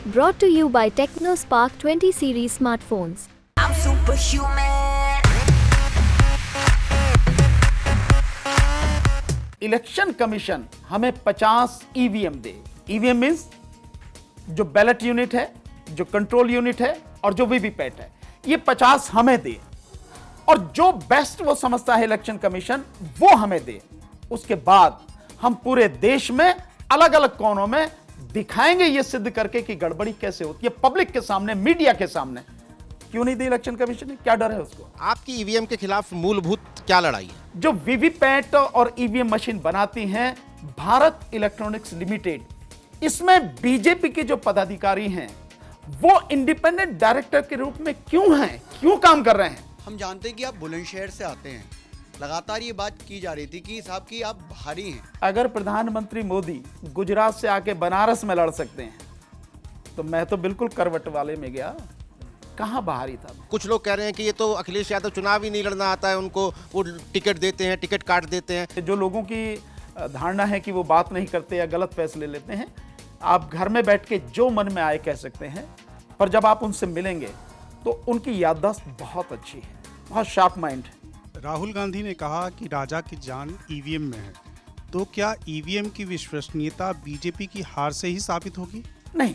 Brought to you by TechnoSpark 20 series smartphones. I'm superhuman. Election commission हमें 50 EVM दे। EVM means जो ballot unit है, जो control unit है और जो वीवीपैट है, ये 50 हमें दे और जो बेस्ट वो समझता है इलेक्शन कमीशन वो हमें दे। उसके बाद हम पूरे देश में अलग अलग कोनों में दिखाएंगे ये सिद्ध करके कि गड़बड़ी कैसे होती है, पब्लिक के सामने, मीडिया के सामने। क्यों नहीं दी इलेक्शन कमीशन ने? क्या डर है उसको? आपकी ईवीएम के खिलाफ मूलभूत क्या लड़ाई है? जो वीवीपैट और ईवीएम मशीन बनाती हैं भारत इलेक्ट्रॉनिक्स लिमिटेड, इसमें बीजेपी के जो पदाधिकारी हैं वो इंडिपेंडेंट डायरेक्टर के रूप में क्यों हैं, क्यों काम कर रहे हैं? हम जानते हैं कि आप बुलंदशहर से आते हैं, लगातार ये बात की जा रही थी कि साहब की आप भारी हैं। अगर प्रधानमंत्री मोदी गुजरात से आके बनारस में लड़ सकते हैं तो मैं तो बिल्कुल करवट वाले में गया, कहां बाहरी था। कुछ लोग कह रहे हैं कि ये तो अखिलेश यादव चुनाव ही नहीं लड़ना आता है उनको, वो टिकट देते हैं, टिकट काट देते हैं। जो लोगों की धारणा है कि वो बात नहीं करते या गलत फैसले लेते हैं, आप घर में बैठ के जो मन में आए कह सकते हैं, पर जब आप उनसे मिलेंगे तो उनकी याददाश्त बहुत अच्छी है, बहुत शार्प माइंड है। राहुल गांधी ने कहा कि राजा की जान ईवीएम में है, तो क्या ईवीएम की विश्वसनीयता बीजेपी की हार से ही साबित होगी? नहीं,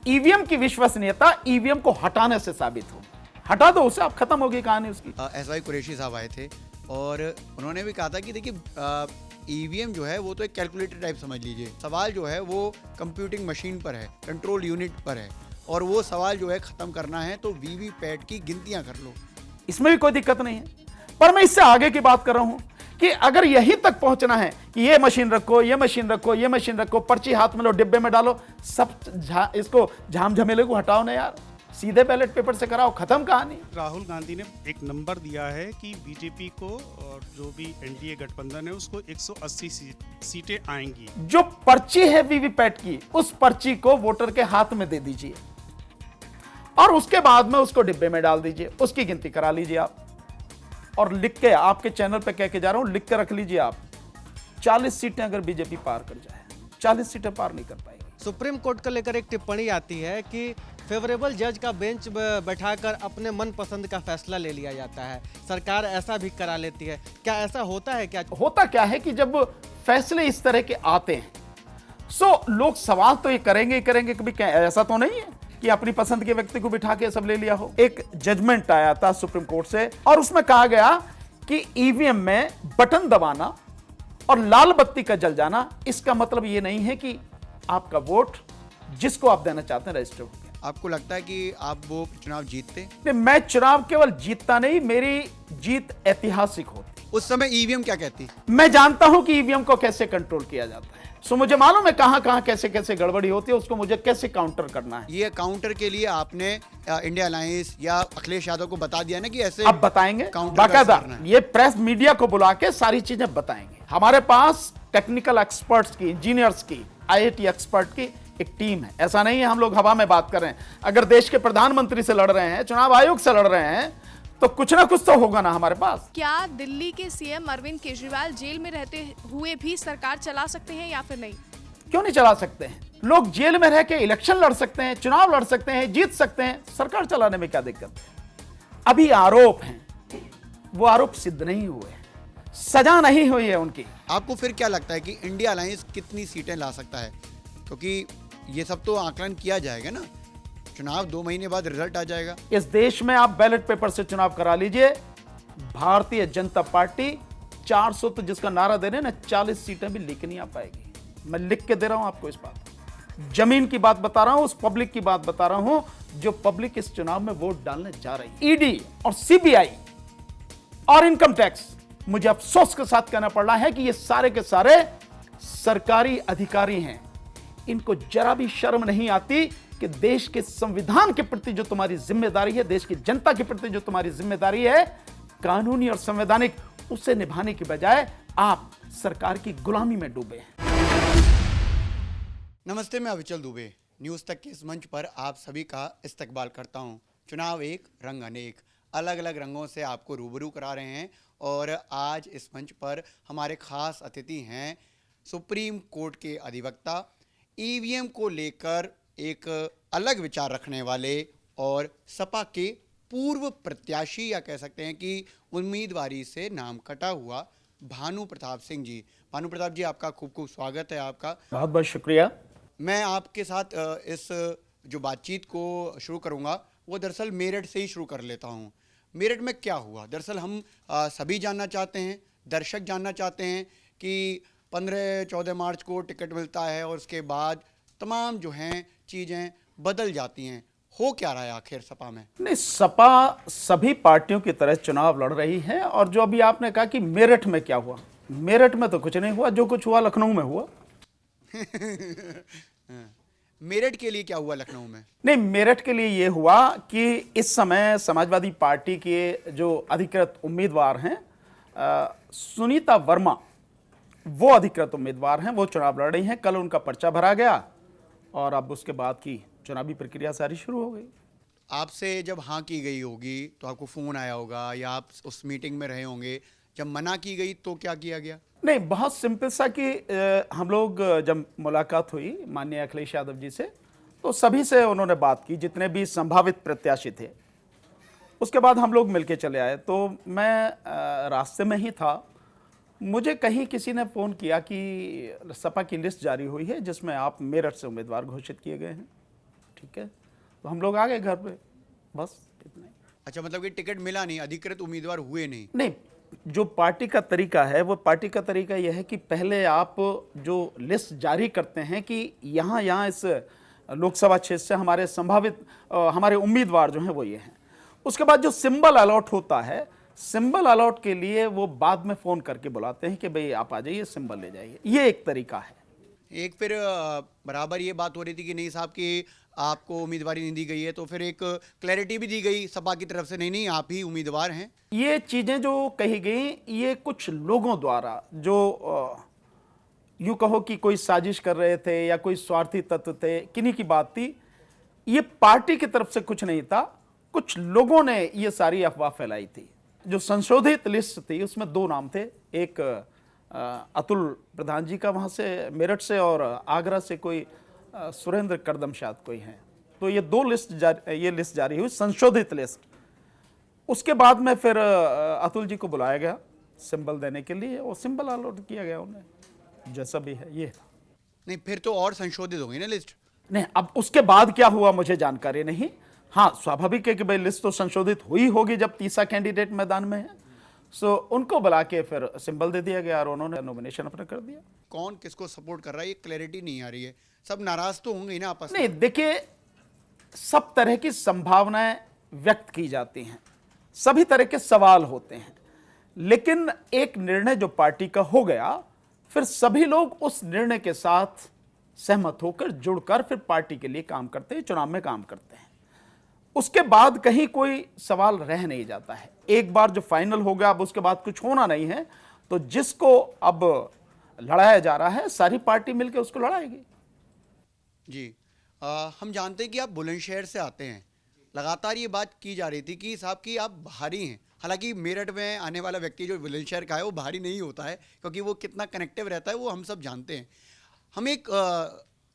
ईवीएम की विश्वसनीयता ईवीएम को हटाने से साबित होगी। हटा दो उसे, आप खत्म होगी कहानी उसकी। एसवाई कुरैशी साहब आए थे और उन्होंने भी कहा था कि देखिए ईवीएम जो है वो तो एक कैलकुलेटर टाइप समझ लीजिए, सवाल जो है वो कंप्यूटिंग मशीन पर है, कंट्रोल यूनिट पर है, और वो सवाल जो है खत्म करना है तो वीवीपैट की गिनतियां कर लो। इसमें भी कोई दिक्कत नहीं है, पर मैं इससे आगे की बात कर रहा हूं कि अगर यहीं तक पहुंचना है कि ये मशीन रखो, ये मशीन रखो, ये मशीन रखो, पर्ची हाथ में लो, डिब्बे में डालो, सब इसको झाम झमेले को हटाओ ना यार, सीधे बैलेट पेपर से कराओ, खत्म कहानी। राहुल गांधी ने एक नंबर दिया है कि बीजेपी को और जो भी एनडीए गठबंधन है उसको 180 सीटें आएंगी। जो पर्ची है वीवीपैट की, उस पर्ची को वोटर के हाथ में दे दीजिए और उसके बाद में उसको डिब्बे में डाल दीजिए, उसकी गिनती करा लीजिए आप, और लिख के आपके चैनल पे कह के जा रहा हूं, लिख के रख लीजिए आप, 40 सीटें अगर बीजेपी पार कर जाए, 40 सीटें पार नहीं कर पाएगी। सुप्रीम कोर्ट को लेकर एक टिप्पणी आती है कि फेवरेबल जज का बेंच बैठाकर अपने मन पसंद का फैसला ले लिया जाता है, सरकार ऐसा भी करा लेती है। क्या ऐसा होता है? क्या होता क्या है कि जब फैसले इस तरह के आते हैं लोग सवाल तो ये करेंगे ही करेंगे, कभी ऐसा तो नहीं है कि अपनी पसंद के व्यक्ति को बिठा के सब ले लिया हो। एक जजमेंट आया था सुप्रीम कोर्ट से और उसमें कहा गया कि ईवीएम में बटन दबाना और लाल बत्ती का जल जाना, इसका मतलब ये नहीं है कि आपका वोट जिसको आप देना चाहते हैं रजिस्टर हो गया। आपको लगता है कि आप वो चुनाव जीतते? मैं चुनाव केवल जीतता नहीं, मेरी जीत ऐतिहासिक होती। उस समय ईवीएम क्या कहती? मैं जानता हूं कि ईवीएम को कैसे कंट्रोल किया जाता है, सो मुझे मालूम है कहां कहां कैसे कैसे गड़बड़ी होती है, उसको मुझे कैसे काउंटर करना है। ये काउंटर के लिए आपने इंडिया अलायंस या अखिलेश यादव को बता दिया ना कि ऐसे अब बताएंगे, काउंटर बाकायदा करना है। ये प्रेस मीडिया को बुला के सारी चीजें बताएंगे। हमारे पास टेक्निकल एक्सपर्ट्स की, इंजीनियर्स की, आईआईटी एक्सपर्ट की एक टीम है। ऐसा नहीं है हम लोग हवा में बात कर रहे हैं। अगर देश के प्रधानमंत्री से लड़ रहे हैं, चुनाव आयोग से लड़ रहे हैं, तो कुछ ना कुछ तो होगा ना हमारे पास। क्या दिल्ली के सीएम अरविंद केजरीवाल जेल में रहते हुए भी सरकार चला सकते हैं या फिर नहीं? क्यों नहीं चला सकते हैं? लोग जेल में रह के इलेक्शन लड़ सकते हैं, चुनाव लड़ सकते हैं, जीत सकते हैं, सरकार चलाने में क्या दिक्कत है? अभी आरोप हैं, वो आरोप सिद्ध नहीं हुए, सजा नहीं हुई है उनकी। आपको फिर क्या लगता है कि इंडिया अलायंस कितनी सीटें ला सकता है? क्योंकि ये सब तो आकलन किया जाएगा ना, चुनाव 2 महीने बाद रिजल्ट आ जाएगा। इस देश में आप बैलेट पेपर से चुनाव करा लीजिए, भारतीय जनता पार्टी 400 तो जिसका नारा दे रहे हैं ना, 40 सीटें भी लेके नहीं आ पाएगी। मैं लिख के दे रहा हूं आपको इस बात, जमीन की बात बता रहा हूं, उस पब्लिक की बात बता रहा हूं जो पब्लिक इस चुनाव में वोट डालने जा रही है। ईडी और सीबीआई और इनकम टैक्स, मुझे अफसोस के साथ कहना पड़ रहा है कि ये सारे के सारे सरकारी अधिकारी हैं। इनको जरा भी शर्म नहीं आती कि देश के संविधान के प्रति जो तुम्हारी जिम्मेदारी है, देश की जनता के प्रति जो तुम्हारी जिम्मेदारी है, कानूनी और संवैधानिक, उसे निभाने की बजाय आप सरकार की गुलामी में डूबे हैं। नमस्ते, मैं अविचल दुबे न्यूज़ तक के इस मंच पर आप सभी का इस्तकबाल करता हूं। चुनाव एक, रंग अनेक, अलग अलग रंगों से आपको रूबरू करा रहे हैं और आज इस मंच पर हमारे खास अतिथि हैं सुप्रीम कोर्ट के अधिवक्ता। ईवीएम को लेकर एक अलग विचार रखने वाले और सपा के पूर्व प्रत्याशी या कह सकते हैं कि उम्मीदवारी से नाम कटा हुआ भानु प्रताप सिंह जी। भानु प्रताप जी, आपका खूब खूब स्वागत है। आपका बहुत बहुत शुक्रिया। मैं आपके साथ इस जो बातचीत को शुरू करूंगा वो दरअसल मेरठ से ही शुरू कर लेता हूं। मेरठ में क्या हुआ, दरअसल हम सभी जानना चाहते हैं, दर्शक जानना चाहते हैं कि 15-14 मार्च को टिकट मिलता है और उसके बाद तमाम जो हैं चीज़ें बदल जाती हैं। हो क्या रहा है आखिर सपा में? नहीं, सपा सभी पार्टियों की तरह चुनाव लड़ रही है। और जो अभी आपने कहा कि मेरठ में क्या हुआ, मेरठ में तो कुछ नहीं हुआ। जो कुछ हुआ लखनऊ में हुआ। मेरठ के लिए क्या हुआ लखनऊ में? नहीं, मेरठ के लिए ये हुआ कि इस समय समाजवादी पार्टी के जो अधिकृत उम्मीदवार हैं सुनीता वर्मा, वो अधिकृत उम्मीदवार हैं, वो चुनाव लड़ रही हैं। कल उनका पर्चा भरा गया और अब उसके बाद की चुनावी प्रक्रिया सारी शुरू हो गई। आपसे जब हाँ की गई होगी तो आपको फ़ोन आया होगा या आप उस मीटिंग में रहे होंगे। जब मना की गई तो क्या किया गया? नहीं, बहुत सिंपल सा कि हम लोग जब मुलाकात हुई माननीय अखिलेश यादव जी से, तो सभी से उन्होंने बात की, जितने भी संभावित प्रत्याशी थे। उसके बाद हम लोग मिलके चले आए। तो मैं रास्ते में ही था, मुझे कहीं किसी ने फ़ोन किया कि सपा की लिस्ट जारी हुई है जिसमें आप मेरठ से उम्मीदवार घोषित किए गए हैं। ठीक है, तो हम लोग आ गए घर पे, बस इतना ही। अच्छा, मतलब कि टिकट मिला नहीं, अधिकृत उम्मीदवार हुए नहीं? नहीं, जो पार्टी का तरीका है, वो पार्टी का तरीका यह है कि पहले आप जो लिस्ट जारी करते हैं कि यहाँ इस लोकसभा क्षेत्र से हमारे संभावित हमारे उम्मीदवार जो हैं वो ये हैं। उसके बाद जो सिंबल अलॉट होता है, सिंबल अलॉट के लिए वो बाद में फ़ोन करके बुलाते हैं कि भाई आप आ जाइए, सिंबल ले जाइए। ये एक तरीका है। एक फिर बराबर ये बात हो रही थी कि नहीं साहब कि आपको उम्मीदवारी नहीं दी गई है, तो फिर एक क्लैरिटी भी दी गई सपा की तरफ से, नहीं आप ही उम्मीदवार हैं। ये चीज़ें जो कही गई, ये कुछ लोगों द्वारा जो यूँ कहो कि कोई साजिश कर रहे थे या कोई स्वार्थी तत्व थे, किन्हीं की बात थी। ये पार्टी की तरफ से कुछ नहीं था, कुछ लोगों ने ये सारी अफवाह फैलाई थी। जो संशोधित लिस्ट थी उसमें 2 नाम थे, एक अतुल प्रधान जी का वहाँ से मेरठ से, और आगरा से कोई सुरेंद्र करदम शायद कोई हैं। तो ये 2 लिस्ट जारी हुई, संशोधित लिस्ट। उसके बाद में फिर अतुल जी को बुलाया गया सिंबल देने के लिए, और सिंबल अलॉट किया गया उन्हें, जैसा भी है ये। नहीं, फिर तो और संशोधित होगी ना लिस्ट? नहीं, अब उसके बाद क्या हुआ मुझे जानकारी नहीं। हाँ, स्वाभाविक है कि भाई लिस्ट तो संशोधित हुई होगी जब तीसरा कैंडिडेट मैदान में है। सो उनको बुला के फिर सिंबल दे दिया गया और उन्होंने नॉमिनेशन अपना कर दिया। कौन किसको सपोर्ट कर रहा है ये क्लैरिटी नहीं आ रही है। सब नाराज तो होंगे ना आपस में? नहीं, देखिए, सब तरह की संभावनाएं व्यक्त की जाती हैं, सभी तरह के सवाल होते हैं, लेकिन एक निर्णय जो पार्टी का हो गया, फिर सभी लोग उस निर्णय के साथ सहमत होकर जुड़कर फिर पार्टी के लिए काम करते हैं, चुनाव में काम करते हैं। उसके बाद कहीं कोई सवाल रह नहीं जाता है। एक बार जो फाइनल हो गया, अब उसके बाद कुछ होना नहीं है। तो जिसको अब लड़ाया जा रहा है, सारी पार्टी मिलकर उसको लड़ाएगी। जी, हम जानते हैं कि आप बुलंदशहर से आते हैं। लगातार ये बात की जा रही थी कि साहब कि आप बाहरी हैं। हालांकि मेरठ में आने वाला व्यक्ति जो बुलंदशहर का है वो बाहरी नहीं होता है, क्योंकि वो कितना कनेक्टिव रहता है वो हम सब जानते हैं। हम एक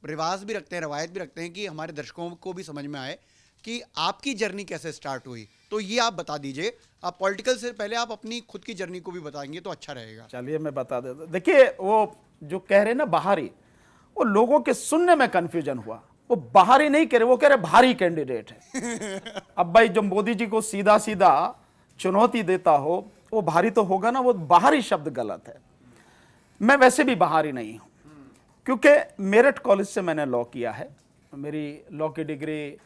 रिवाज भी रखते हैं, रवायत भी रखते हैं कि हमारे दर्शकों को भी समझ में आए कि आपकी जर्नी कैसे स्टार्ट हुई। तो ये आप बता दीजिए। आप पॉलिटिकल से पहले आप अपनी खुद की जर्नी को भी बताएंगे तो अच्छा रहेगा। चलिए मैं बता देता। देखिए, वो जो कह रहे ना बाहरी, वो लोगों के सुनने में कंफ्यूजन हुआ। वो बाहरी नहीं कह रहे, वो कह रहे भारी कैंडिडेट है। अब भाई जो मोदी जी को सीधा सीधा चुनौती देता हो वो भारी तो होगा ना, वो बाहरी शब्द गलत है। मैं वैसे भी बाहरी नहीं हूं, क्योंकि मेरठ कॉलेज से मैंने लॉ किया है। मेरी लॉ की डिग्री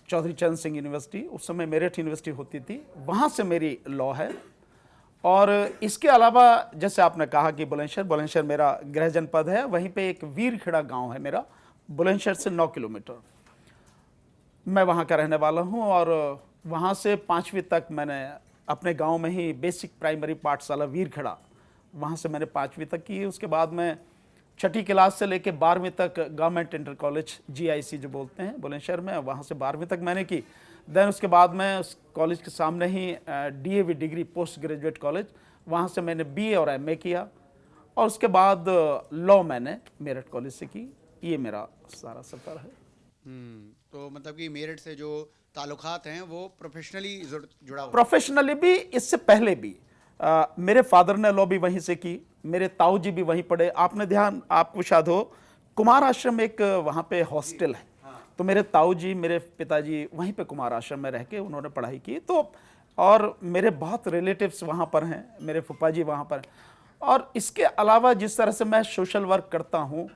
चौधरी चरण सिंह यूनिवर्सिटी, उस समय मेरठ यूनिवर्सिटी होती थी, वहाँ से मेरी लॉ है। और इसके अलावा जैसे आपने कहा कि बुलंदशहर मेरा गृह जनपद है। वहीं पे एक वीरखेड़ा गांव है मेरा, बुलंदशहर से 9 किलोमीटर। मैं वहाँ का रहने वाला हूँ और वहाँ से 5वीं तक मैंने अपने गांव में ही बेसिक प्राइमरी पाठशाला वीरखेड़ा, वहाँ से मैंने 5वीं तक की। उसके बाद मैं 6ठी क्लास से लेके 12वीं तक गवर्नमेंट इंटर कॉलेज GIC जो बोलते हैं बुलंदशहर में, वहाँ से 12वीं तक मैंने की। देन उसके बाद मैं उस कॉलेज के सामने ही DAV degree post graduate college, वहाँ से मैंने BA और MA किया। और उसके बाद लॉ मैंने मेरठ कॉलेज से की। ये मेरा सारा सफ़र है। तो मतलब कि मेरठ से जो ताल्लुकात हैं वो प्रोफेशनली जुड़ा हुआ प्रोफेशनली भी, इससे पहले भी मेरे फादर ने लॉ भी वहीं से की, मेरे ताऊ जी भी वहीं पढ़े। आपने ध्यान, आपको शायद हो, कुमार आश्रम एक वहाँ पे हॉस्टल है, तो मेरे ताऊ जी, मेरे पिताजी वहीं पे कुमार आश्रम में रह के उन्होंने पढ़ाई की। तो और मेरे बहुत रिलेटिव्स वहाँ पर हैं, मेरे फूफा जी वहाँ पर हैं। और इसके अलावा जिस तरह से मैं सोशल वर्क करता हूँ,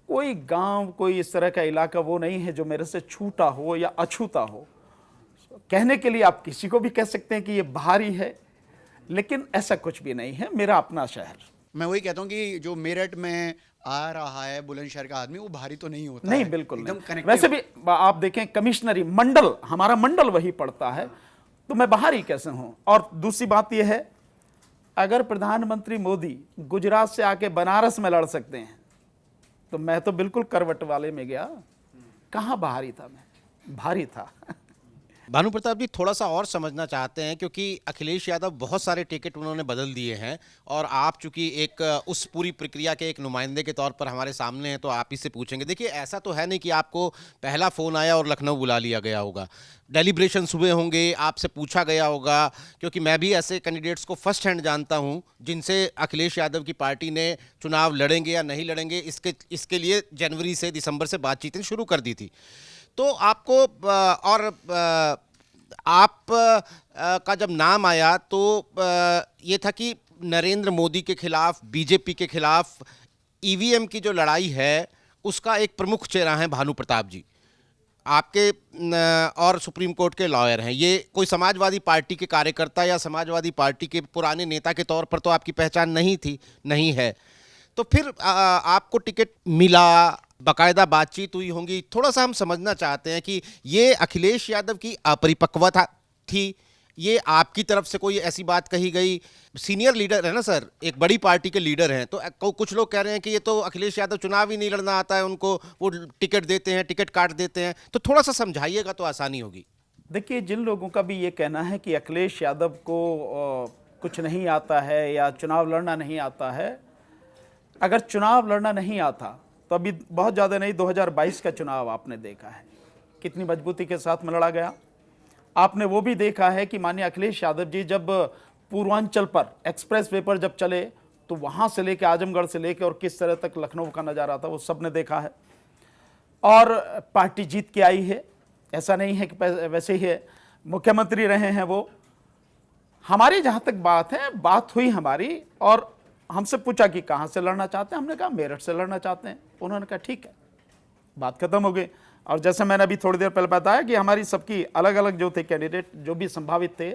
कोई गांव, कोई इस तरह का इलाका वो नहीं है जो मेरे से छूटा हो या अछूता हो। कहने के लिए आप किसी को भी कह सकते हैं कि ये बाहरी है, लेकिन ऐसा कुछ भी नहीं है, मेरा अपना शहर। मैं वही कहता हूँ कि जो मेरठ में आ रहा है बुलंदशहर का आदमी, वो भारी तो नहीं होता नहीं, है, बिल्कुल एकदम नहीं। कनेक्टिव। वैसे भी आप देखें, कमिश्नरी मंडल, हमारा मंडल वही पड़ता है, तो मैं बाहरी कैसे हूं। और दूसरी बात यह है, अगर प्रधानमंत्री मोदी गुजरात से आके बनारस में लड़ सकते हैं, तो मैं तो बिल्कुल करवट वाले में गया, कहां बाहरी था, मैं भारी था। भानु प्रताप जी, थोड़ा सा और समझना चाहते हैं, क्योंकि अखिलेश यादव बहुत सारे टिकट उन्होंने बदल दिए हैं, और आप चूंकि एक उस पूरी प्रक्रिया के एक नुमाइंदे के तौर पर हमारे सामने हैं, तो आप ही से पूछेंगे। देखिए, ऐसा तो है नहीं कि आपको पहला फ़ोन आया और लखनऊ बुला लिया गया होगा, डेलिब्रेशंस हुए होंगे, आपसे पूछा गया होगा, क्योंकि मैं भी ऐसे कैंडिडेट्स को फर्स्ट हैंड जानता हूं जिनसे अखिलेश यादव की पार्टी ने चुनाव लड़ेंगे या नहीं लड़ेंगे इसके लिए जनवरी से दिसंबर से बातचीतें शुरू कर दी थी। तो आपको और आप का जब नाम आया तो ये था कि नरेंद्र मोदी के खिलाफ, बीजेपी के खिलाफ ईवीएम की जो लड़ाई है उसका एक प्रमुख चेहरा है भानु प्रताप जी। आपके और सुप्रीम कोर्ट के लॉयर हैं। ये कोई समाजवादी पार्टी के कार्यकर्ता या समाजवादी पार्टी के पुराने नेता के तौर पर तो आपकी पहचान नहीं थी, नहीं है। तो फिर आपको टिकट मिला, बाकायदा बातचीत हुई होंगी। थोड़ा सा हम समझना चाहते हैं कि ये अखिलेश यादव की अपरिपक्वता थी, ये आपकी तरफ से कोई ऐसी बात कही गई? सीनियर लीडर है ना सर, एक बड़ी पार्टी के लीडर हैं, तो कुछ लोग कह रहे हैं कि ये तो अखिलेश यादव चुनाव ही नहीं लड़ना आता है उनको, वो टिकट देते हैं, टिकट काट देते हैं। तो थोड़ा सा समझाइएगा तो आसानी होगी। देखिए, जिन लोगों का भी ये कहना है कि अखिलेश यादव को कुछ नहीं आता है या चुनाव लड़ना नहीं आता है, अगर चुनाव लड़ना नहीं आता तो अभी बहुत ज़्यादा नहीं, 2022 का चुनाव आपने देखा है कितनी मजबूती के साथ में लड़ा गया। आपने वो भी देखा है कि माननीय अखिलेश यादव जी जब पूर्वांचल पर एक्सप्रेस वे पर जब चले, तो वहाँ से लेकर आजमगढ़ से लेकर और किस तरह तक लखनऊ का नज़ारा था, वो सब ने देखा है। और पार्टी जीत के आई है, ऐसा नहीं है कि वैसे ही है, मुख्यमंत्री रहे हैं वो। हमारी जहाँ तक बात है, बात हुई हमारी, और हमसे पूछा कि कहाँ से लड़ना चाहते हैं, हमने कहा मेरठ से लड़ना चाहते हैं। उन्होंने कहा ठीक है, बात खत्म हो गई। और जैसे मैंने अभी थोड़ी देर पहले बताया कि हमारी सबकी अलग अलग जो थे कैंडिडेट, जो भी संभावित थे,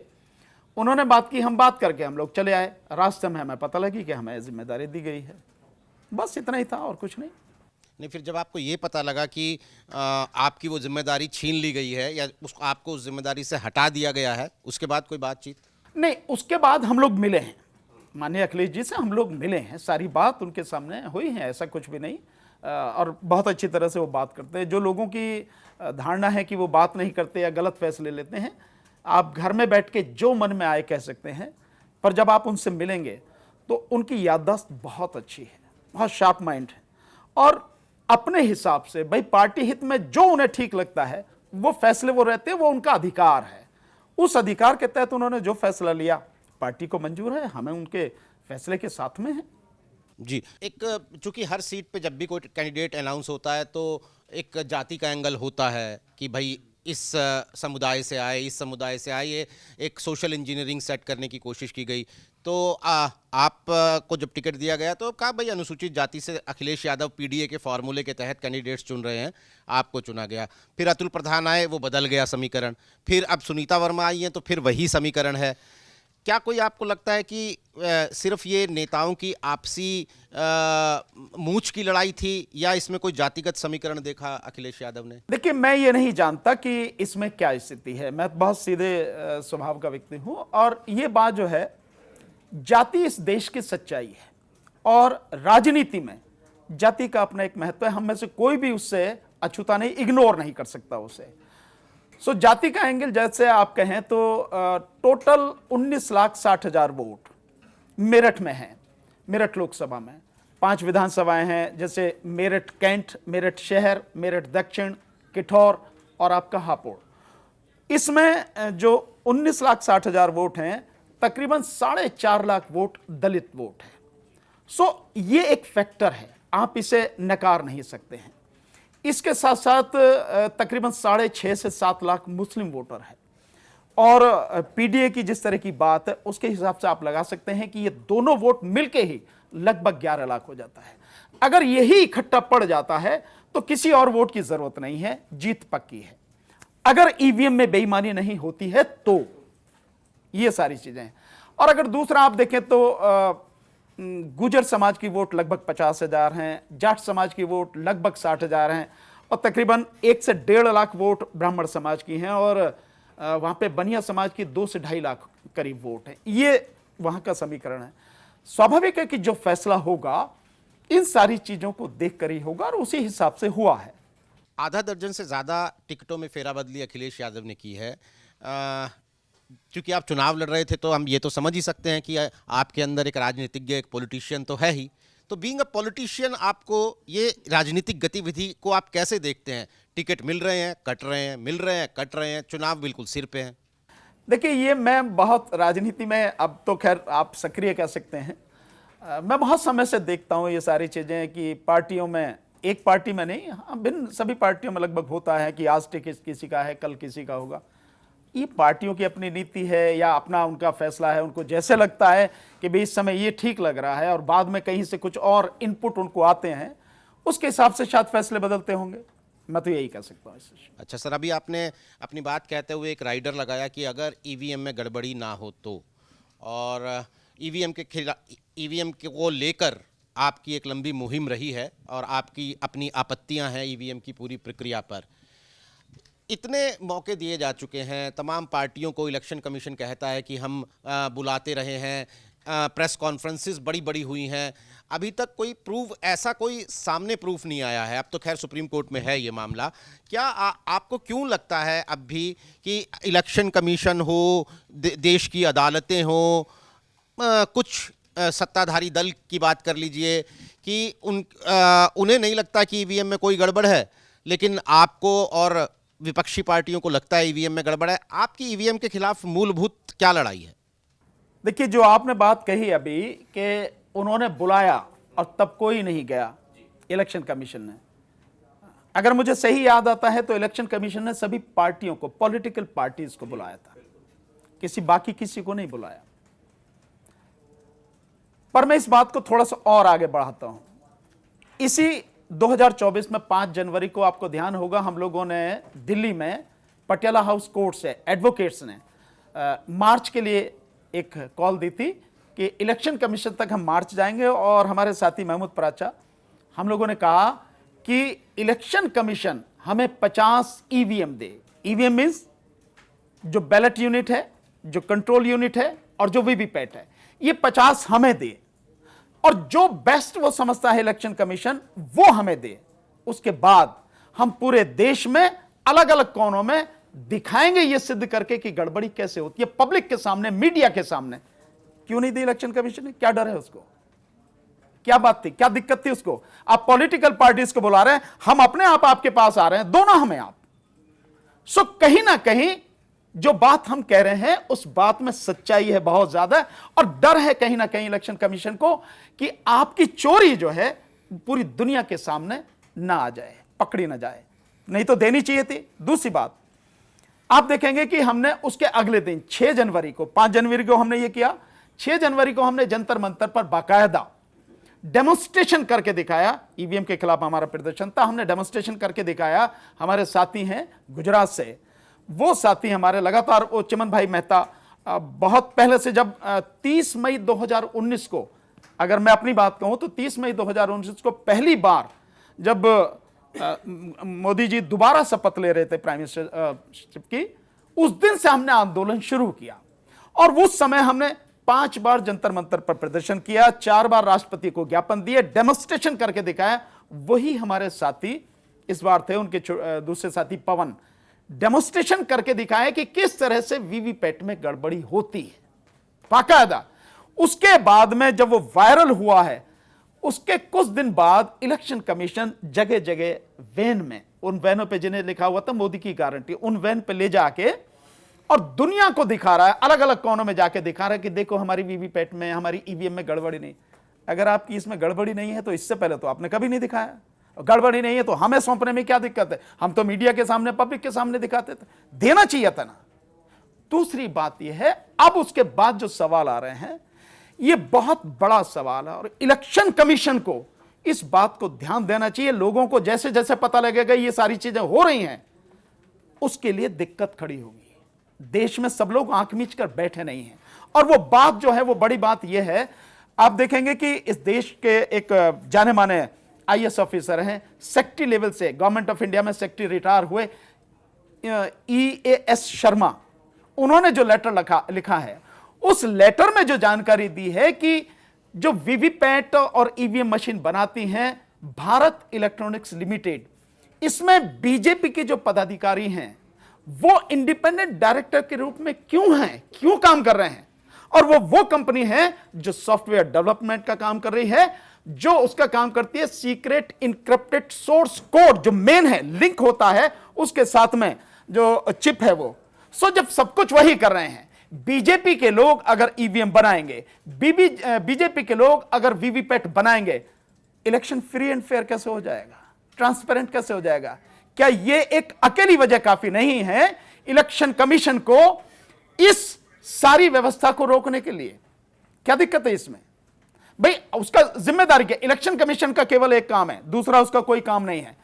उन्होंने बात की, हम बात करके हम लोग चले आए। रास्ते में हमें पता लगी कि हमें जिम्मेदारी दी गई है, बस इतना ही था और कुछ नहीं। नहीं, फिर जब आपको ये पता लगा कि आपकी वो जिम्मेदारी छीन ली गई है या आपको उस जिम्मेदारी से हटा दिया गया है, उसके बाद कोई बातचीत नहीं? उसके बाद हम लोग मिले हैं, माननीय अखिलेश जी से हम लोग मिले हैं, सारी बात उनके सामने हुई है, ऐसा कुछ भी नहीं। और बहुत अच्छी तरह से वो बात करते हैं। जो लोगों की धारणा है कि वो बात नहीं करते या गलत फैसले लेते हैं, आप घर में बैठ के जो मन में आए कह सकते हैं, पर जब आप उनसे मिलेंगे तो उनकी याददाश्त बहुत अच्छी है, बहुत शार्प माइंड है, और अपने हिसाब से भाई पार्टी हित में जो उन्हें ठीक लगता है वो फैसले वो रहते हैं, वो उनका अधिकार है। उस अधिकार के तहत उन्होंने जो फैसला लिया पार्टी को मंजूर है, हमें उनके फैसले के साथ में है। जी। एक चूंकि हर सीट पे जब भी कोई कैंडिडेट अनाउंस होता है तो एक जाति का एंगल होता है कि भाई इस समुदाय से आए, इस समुदाय से आए, ये एक सोशल इंजीनियरिंग सेट करने की कोशिश की गई। तो आप को जब टिकट दिया गया तो कहा भाई अनुसूचित जाति से अखिलेश यादव पीडीए के फॉर्मूले के तहत कैंडिडेट्स चुन रहे हैं, आपको चुना गया। फिर अतुल प्रधान आए, वो बदल गया समीकरण। फिर अब सुनीता वर्मा आई हैं तो फिर वही समीकरण है। क्या कोई आपको लगता है कि सिर्फ ये नेताओं की आपसी मूंछ की लड़ाई थी या इसमें कोई जातिगत समीकरण देखा अखिलेश यादव ने? देखिए, मैं ये नहीं जानता कि इसमें क्या स्थिति है, मैं बहुत सीधे स्वभाव का व्यक्ति हूं, और ये बात जो है, जाति इस देश की सच्चाई है, और राजनीति में जाति का अपना एक महत्व है। हम में से कोई भी उससे अछूता नहीं, इग्नोर नहीं कर सकता उसे। सो जाति का एंगल जैसे आप कहें तो टोटल 19,60,000 वोट मेरठ में हैं, मेरठ लोकसभा में 5 विधानसभाएं हैं, जैसे मेरठ कैंट, मेरठ शहर, मेरठ दक्षिण, किठौर और आपका हापुड़। इसमें जो 19,60,000 वोट हैं, तकरीबन 4.5 लाख वोट दलित वोट है। सो ये एक फैक्टर है, आप इसे नकार नहीं सकते हैं। इसके साथ साथ तकरीबन 6.5 से 7 लाख मुस्लिम वोटर है। और पीडीए की जिस तरह की बात है उसके हिसाब से आप लगा सकते हैं कि ये दोनों वोट मिलके ही लगभग 11 लाख हो जाता है। अगर यही इकट्ठा पड़ जाता है तो किसी और वोट की जरूरत नहीं है, जीत पक्की है। अगर ईवीएम में बेईमानी नहीं होती है तो ये सारी चीजें हैं। और अगर दूसरा आप देखें तो गुजर समाज की वोट लगभग 50,000 हैं, जाट समाज की वोट लगभग 60,000 हैं और तकरीबन 1 से 1.5 लाख वोट ब्राह्मण समाज की हैं और वहां पे बनिया समाज की 2 से 2.5 लाख करीब वोट हैं। ये वहां का समीकरण है। स्वाभाविक है कि जो फैसला होगा इन सारी चीजों को देखकर ही होगा और उसी हिसाब से हुआ है। आधा दर्जन से ज़्यादा टिकटों में फेराबदली अखिलेश यादव ने की है। चूंकि आप चुनाव लड़ रहे थे तो हम ये तो समझ ही सकते हैं कि आपके अंदर एक राजनीतिज्ञ, एक पॉलिटिशियन तो है ही। तो बीइंग अ पॉलिटिशियन आपको ये राजनीतिक गतिविधि को आप कैसे देखते हैं? टिकट मिल रहे हैं, कट रहे हैं, मिल रहे हैं, कट रहे हैं, चुनाव बिल्कुल सिर पे हैं। देखिए, ये मैं बहुत राजनीति में, अब तो खैर आप सक्रिय कह सकते हैं, मैं बहुत समय से देखता हूँ ये सारी चीज़ें कि पार्टियों में, एक पार्टी में नहीं, हाँ भिन्न सभी पार्टियों में लगभग होता है कि आज टिकट किसी का है, कल किसी का होगा। ये पार्टियों की अपनी नीति है या अपना उनका फैसला है। उनको जैसे लगता है कि भाई इस समय ये ठीक लग रहा है और बाद में कहीं से कुछ और इनपुट उनको आते हैं, उसके हिसाब से शायद फैसले बदलते होंगे। मैं तो यही कह सकता हूँ। अच्छा सर, अभी आपने अपनी बात कहते हुए एक राइडर लगाया कि अगर ईवीएम में गड़बड़ी ना हो तो, और ईवीएम को लेकर आपकी एक लंबी मुहिम रही है और आपकी अपनी आपत्तियां हैं ईवीएम की पूरी प्रक्रिया पर। इतने मौके दिए जा चुके हैं, तमाम पार्टियों को इलेक्शन कमीशन कहता है कि हम बुलाते रहे हैं, प्रेस कॉन्फ्रेंसेस बड़ी बड़ी हुई हैं, अभी तक कोई ऐसा कोई सामने प्रूफ नहीं आया है। अब तो खैर सुप्रीम कोर्ट में है ये मामला। क्या आपको क्यों लगता है अब भी कि इलेक्शन कमीशन हो, देश की अदालतें हो, कुछ सत्ताधारी दल की बात कर लीजिए कि उन्हें नहीं लगता कि ईवीएम में कोई गड़बड़ है, लेकिन आपको और विपक्षी पार्टियों को लगता है ईवीएम में गड़बड़ है। आपकी ईवीएम के खिलाफ मूलभूत क्या लड़ाई है? देखिए, जो आपने बात कही अभी कि उन्होंने बुलाया और तब कोई नहीं गया इलेक्शन कमीशन ने, अगर मुझे सही याद आता है तो इलेक्शन कमीशन ने सभी पार्टियों को, पॉलिटिकल पार्टीज को बुलाया था, किसी को नहीं बुलाया। पर मैं इस बात को थोड़ा सा और आगे बढ़ाता हूं। इसी 2024 में 5 जनवरी को आपको ध्यान होगा, हम लोगों ने दिल्ली में पटियाला हाउस कोर्ट से एडवोकेट्स ने मार्च के लिए एक कॉल दी थी कि इलेक्शन कमीशन तक हम मार्च जाएंगे। और हमारे साथी महमूद पराचा, हम लोगों ने कहा कि इलेक्शन कमीशन हमें 50 ईवीएम दे। ईवीएम मीन्स जो बैलेट यूनिट है, जो कंट्रोल यूनिट है और जो वीवीपैट है, ये 50 हमें दे और जो बेस्ट वो समझता है इलेक्शन कमीशन वो हमें दे। उसके बाद हम पूरे देश में अलग अलग कोनों में दिखाएंगे ये सिद्ध करके कि गड़बड़ी कैसे होती है, पब्लिक के सामने, मीडिया के सामने। क्यों नहीं दी इलेक्शन कमीशन ने? क्या डर है उसको? क्या बात थी, क्या दिक्कत थी उसको? आप पॉलिटिकल पार्टीज को बुला रहे हैं, हम अपने आप आपके पास आ रहे हैं, दोनों हमें आप। सो कहीं ना कहीं जो बात हम कह रहे हैं उस बात में सच्चाई है बहुत ज्यादा, और डर है कहीं ना कहीं इलेक्शन कमीशन को कि आपकी चोरी जो है पूरी दुनिया के सामने ना आ जाए, पकड़ी ना जाए। नहीं तो देनी चाहिए थी। दूसरी बात, आप देखेंगे कि हमने उसके अगले दिन 6 जनवरी को, 5 जनवरी को हमने ये किया, 6 जनवरी को हमने जंतर मंतर पर बाकायदा डेमोन्स्ट्रेशन करके दिखाया। ईवीएम के खिलाफ हमारा प्रदर्शन था, हमने डेमोन्स्ट्रेशन करके दिखाया। हमारे साथी हैं गुजरात से, वो साथी हमारे लगातार, वो चिमन भाई मेहता, बहुत पहले से, जब 30 मई 2019 को, अगर मैं अपनी बात कहूं तो 30 मई 2019 को पहली बार जब मोदी जी दोबारा शपथ ले रहे थे प्राइम मिनिस्टरशिप की, उस दिन से हमने आंदोलन शुरू किया और उस समय हमने 5 बार जंतर मंतर पर प्रदर्शन किया, 4 बार राष्ट्रपति को ज्ञापन दिए, डेमोन्स्ट्रेशन करके दिखाया। वही हमारे साथी इस बार थे, उनके दूसरे साथी पवन, डेमोन्स्ट्रेशन करके दिखाया कि किस तरह से वीवीपैट में गड़बड़ी होती है बाकायदा। उसके बाद में जब वो वायरल हुआ है, उसके कुछ दिन बाद इलेक्शन कमीशन जगह जगह वैन में उन वैनों पे जिन्हें लिखा हुआ था मोदी की गारंटी, उन वैन पे ले जाके और दुनिया को दिखा रहा है, अलग अलग कोनों में जाके दिखा रहा है कि देखो हमारी वीवीपैट में, हमारी ईवीएम में गड़बड़ी नहीं। अगर आपकी इसमें गड़बड़ी नहीं है तो इससे पहले तो आपने कभी नहीं दिखाया। गड़बड़ी नहीं है तो हमें सौंपने में क्या दिक्कत है? हम तो मीडिया के सामने, पब्लिक के सामने दिखाते थे, देना चाहिए था ना। दूसरी बात यह है, अब उसके बाद जो सवाल आ रहे हैं यह बहुत बड़ा सवाल है और इलेक्शन कमीशन को इस बात को ध्यान देना चाहिए। लोगों को जैसे जैसे पता लगेगा ये सारी चीजें हो रही हैं, उसके लिए दिक्कत खड़ी होगी। देश में सब लोग आंख मीच कर बैठे नहीं हैं। और वो बात जो है, वो बड़ी बात यह है, आप देखेंगे कि इस देश के एक जाने माने आईएएस ऑफिसर हैं, सेक्रेटरी लेवल से गवर्नमेंट ऑफ इंडिया में सेक्रेटरी रिटायर हुए EAS शर्मा, उन्होंने जो लेटर लिखा है, उस लेटर में जो जानकारी दी है कि जो वीवीपैट और ईवीएम मशीन बनाती हैं भारत इलेक्ट्रॉनिक्स लिमिटेड, इसमें बीजेपी के जो पदाधिकारी हैं वो इंडिपेंडेंट डायरेक्टर के रूप में क्यों हैं, क्यों काम कर रहे हैं? और वो कंपनी है जो सॉफ्टवेयर डेवलपमेंट का काम कर रही है, जो उसका काम करती है सीक्रेट इनक्रिप्टेड सोर्स कोड, जो मेन है, लिंक होता है उसके साथ में जो चिप है वो। सो जब सब कुछ वही कर रहे हैं, बीजेपी के लोग अगर ईवीएम बनाएंगे, बीजेपी के लोग अगर वीवीपैट बनाएंगे, इलेक्शन फ्री एंड फेयर कैसे हो जाएगा? ट्रांसपेरेंट कैसे हो जाएगा? क्या यह एक अकेली वजह काफी नहीं है इलेक्शन कमीशन को इस सारी व्यवस्था को रोकने के लिए? क्या दिक्कत है इसमें? भाई उसका जिम्मेदारी क्या? इलेक्शन कमीशन का केवल एक काम है, दूसरा उसका कोई काम नहीं है।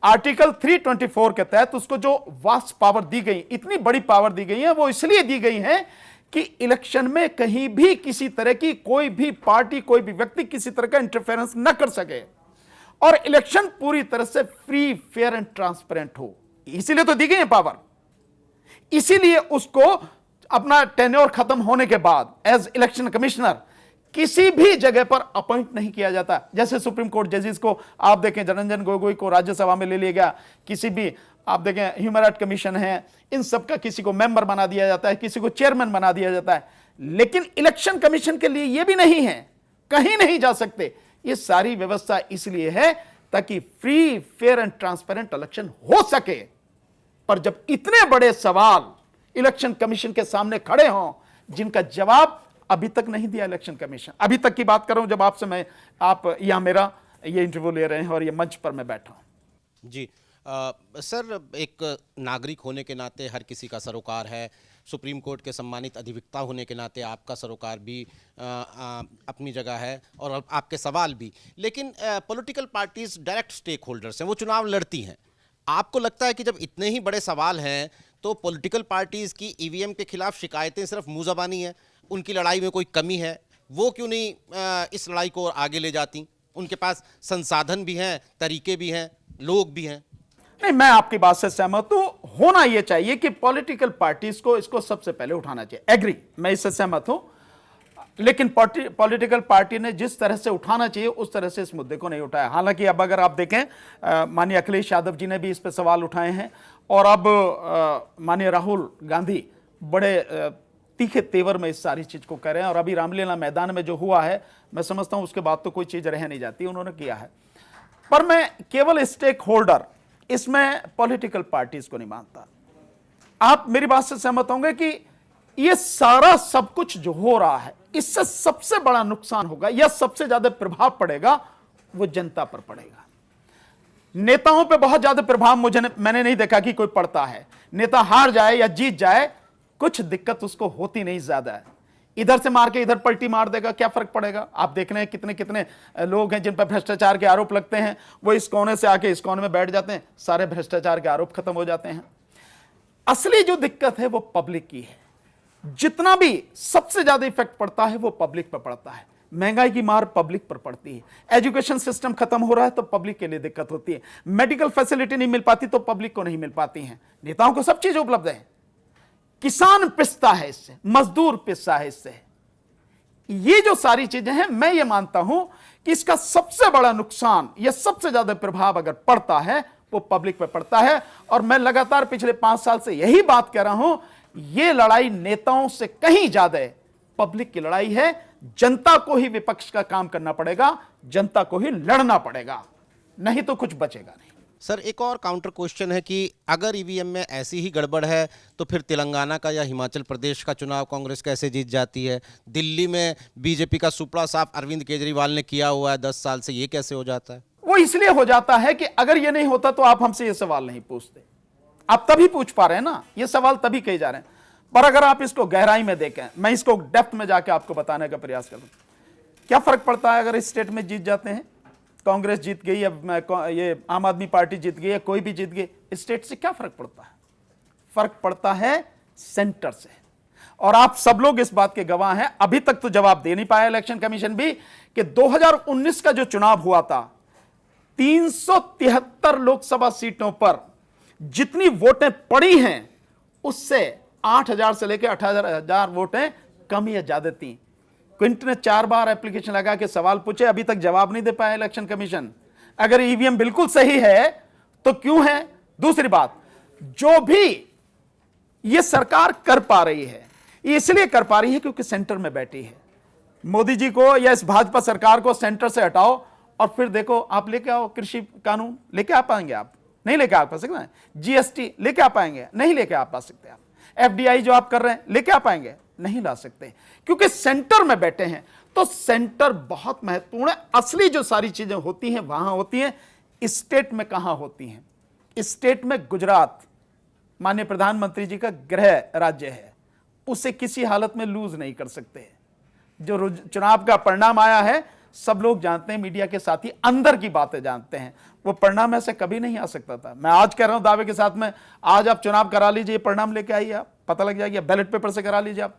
आर्टिकल 324 के तहत उसको जो वास्ट पावर दी गई, इतनी बड़ी पावर दी गई है, वो इसलिए दी गई है कि इलेक्शन में कहीं भी किसी तरह की कोई भी पार्टी, कोई भी व्यक्ति किसी तरह का इंटरफेरेंस न कर सके और इलेक्शन पूरी तरह से फ्री, फेयर एंड ट्रांसपेरेंट हो। इसीलिए तो दी गई है पावर। इसीलिए उसको अपना टेन्योर खत्म होने के बाद एज इलेक्शन कमिश्नर किसी भी जगह पर अपॉइंट नहीं किया जाता। जैसे सुप्रीम कोर्ट जजेस को आप देखें, रंजन गोगोई को राज्यसभा में ले लिया गया, किसी भी आप देखें ह्यूमन राइट कमीशन है, इन सब का किसी को मेंबर बना दिया जाता है, किसी को चेयरमैन बना दिया जाता है। लेकिन इलेक्शन कमीशन के लिए यह भी नहीं है, कहीं नहीं जा सकते। ये सारी व्यवस्था इसलिए है ताकि free, fair and transparent election हो सके। पर जब इतने बड़े सवाल इलेक्शन कमीशन के सामने खड़े हों जिनका जवाब अभी तक नहीं दिया इलेक्शन कमीशन, अभी तक की बात कर रहा हूं जब आपसे मैं, आप यहां मेरा ये इंटरव्यू ले रहे हैं और ये मंच पर मैं बैठा हूं। जी सर, एक नागरिक होने के नाते हर किसी का सरोकार है, सुप्रीम कोर्ट के सम्मानित अधिवक्ता होने के नाते आपका सरोकार भी अपनी जगह है और आपके सवाल भी। लेकिन political parties direct stakeholders हैं, वो चुनाव लड़ती हैं। आपको लगता है कि जब इतने ही बड़े सवाल हैं तो पॉलिटिकल पार्टीज की ईवीएम के खिलाफ शिकायतें सिर्फ मुंह ज़बानी है, उनकी लड़ाई में कोई कमी है, वो क्यों नहीं इस लड़ाई को आगे ले जाती? उनके पास संसाधन भी हैं, तरीके भी हैं, लोग भी हैं। नहीं, मैं आपकी बात से सहमत हूं। होना यह चाहिए कि पॉलिटिकल पार्टीज को इसको सबसे पहले उठाना चाहिए, एग्री, मैं इससे सहमत हूं। लेकिन पॉलिटिकल पार्टी ने जिस तरह से उठाना चाहिए उस तरह से इस मुद्दे को नहीं उठाया। हालांकि अब अगर आप देखें, माननीय अखिलेश यादव जी ने भी इस पर सवाल उठाए हैं और अब माननीय राहुल गांधी बड़े तीखे तेवर में इस सारी चीज को कर रहे हैं। और अभी रामलीला मैदान में जो हुआ है, मैं समझता हूं उसके बाद तो कोई चीज रह नहीं जाती, उन्होंने किया है। पर मैं केवल स्टेक होल्डर, इसमें पॉलिटिकल पार्टीज को नहीं मानता। आप मेरी बात से सहमत होंगे कि यह सारा सब कुछ जो हो रहा है, इससे सबसे बड़ा नुकसान होगा या सबसे ज्यादा प्रभाव पड़ेगा वो जनता पर पड़ेगा। नेताओं पे बहुत ज्यादा प्रभाव मैंने नहीं देखा कि कोई पड़ता है। नेता हार जाए या जीत जाए, कुछ दिक्कत उसको होती नहीं ज्यादा है। इधर से मार के इधर पलटी मार देगा, क्या फर्क पड़ेगा? आप देख रहे हैं कितने कितने लोग हैं जिन पर भ्रष्टाचार के आरोप लगते हैं, वो इस कोने से आके इस कोने में बैठ जाते हैं, सारे भ्रष्टाचार के आरोप खत्म हो जाते हैं। असली जो दिक्कत है वो पब्लिक की है। जितना भी सबसे ज्यादा इफेक्ट पड़ता है वो पब्लिक पर पड़ता है। महंगाई की मार पब्लिक पर पड़ती है, एजुकेशन सिस्टम खत्म हो रहा है तो पब्लिक के लिए दिक्कत होती है, मेडिकल फैसिलिटी नहीं मिल पाती तो पब्लिक को नहीं मिल पाती है। नेताओं को सब चीज उपलब्ध है, किसान पिसता है इससे, मजदूर पिसता है इससे। ये जो सारी चीजें हैं, मैं ये मानता हूं कि इसका सबसे बड़ा नुकसान या सबसे ज्यादा प्रभाव अगर पड़ता है वो पब्लिक पर पड़ता है। और मैं लगातार पिछले 5 साल से यही बात कह रहा हूं, ये लड़ाई नेताओं से कहीं ज्यादा पब्लिक की लड़ाई है। जनता को ही विपक्ष का काम करना पड़ेगा, जनता को ही लड़ना पड़ेगा, नहीं तो कुछ बचेगा नहीं। सर एक और काउंटर क्वेश्चन है कि अगर ईवीएम में ऐसी ही गड़बड़ है तो फिर तेलंगाना का या हिमाचल प्रदेश का चुनाव कांग्रेस कैसे जीत जाती है? दिल्ली में बीजेपी का सुपड़ा साफ अरविंद केजरीवाल ने किया हुआ है 10 साल से, ये कैसे हो जाता है? वो इसलिए हो जाता है कि अगर ये नहीं होता तो आप हमसे ये सवाल नहीं पूछते। आप तभी पूछ पा रहे हैं ना, ये सवाल तभी कहे जा रहे हैं। पर अगर आप इसको गहराई में देखें, मैं इसको डेप्थ में जाके आपको बताने का प्रयास करूं, क्या फर्क पड़ता है अगर इस स्टेट में जीत जाते हैं? कांग्रेस जीत गई या ये आम आदमी पार्टी जीत गई या कोई भी जीत गई, स्टेट से क्या फर्क पड़ता है? फर्क पड़ता है सेंटर से। और आप सब लोग इस बात के गवाह हैं, अभी तक तो जवाब दे नहीं पाया इलेक्शन कमीशन भी कि 2019 का जो चुनाव हुआ था 373 लोकसभा सीटों पर जितनी वोटें पड़ी हैं उससे 8,000 से लेकर 18,000 वोटें कम या ज्यादा थी। क्विंट ने 4 बार एप्लीकेशन लगा के सवाल पूछे, अभी तक जवाब नहीं दे पाया इलेक्शन कमीशन। अगर ईवीएम बिल्कुल सही है तो क्यों है? दूसरी बात, जो भी ये सरकार कर पा रही है ये इसलिए कर पा रही है क्योंकि सेंटर में बैठी है। मोदी जी को या इस भाजपा सरकार को सेंटर से हटाओ और फिर देखो आप लेके आओ कृषि कानून, लेके आ पाएंगे आप? नहीं लेके आ सकते हैं। जीएसटी लेके आ पाएंगे? नहीं लेके आ पा सकते आप। एफडीआई जो आप कर रहे हैं लेके आ पाएंगे? नहीं ला सकते, क्योंकि सेंटर में बैठे हैं। तो सेंटर बहुत महत्वपूर्ण है। असली जो सारी चीजें होती हैं वहां होती हैं, स्टेट में कहां होती हैं? स्टेट में गुजरात माननीय प्रधानमंत्री जी का गृह राज्य है, उसे किसी हालत में लूज नहीं कर सकते। जो चुनाव का परिणाम आया है सब लोग जानते हैं, मीडिया के साथी अंदर की बातें जानते हैं, वो परिणाम ऐसे कभी नहीं आ सकता था। मैं आज कह रहा हूं दावे के साथ में, आज आप चुनाव करा लीजिए, परिणाम लेके आइए, आप पता लग जाएगा, बैलेट पेपर से करा लीजिए आप।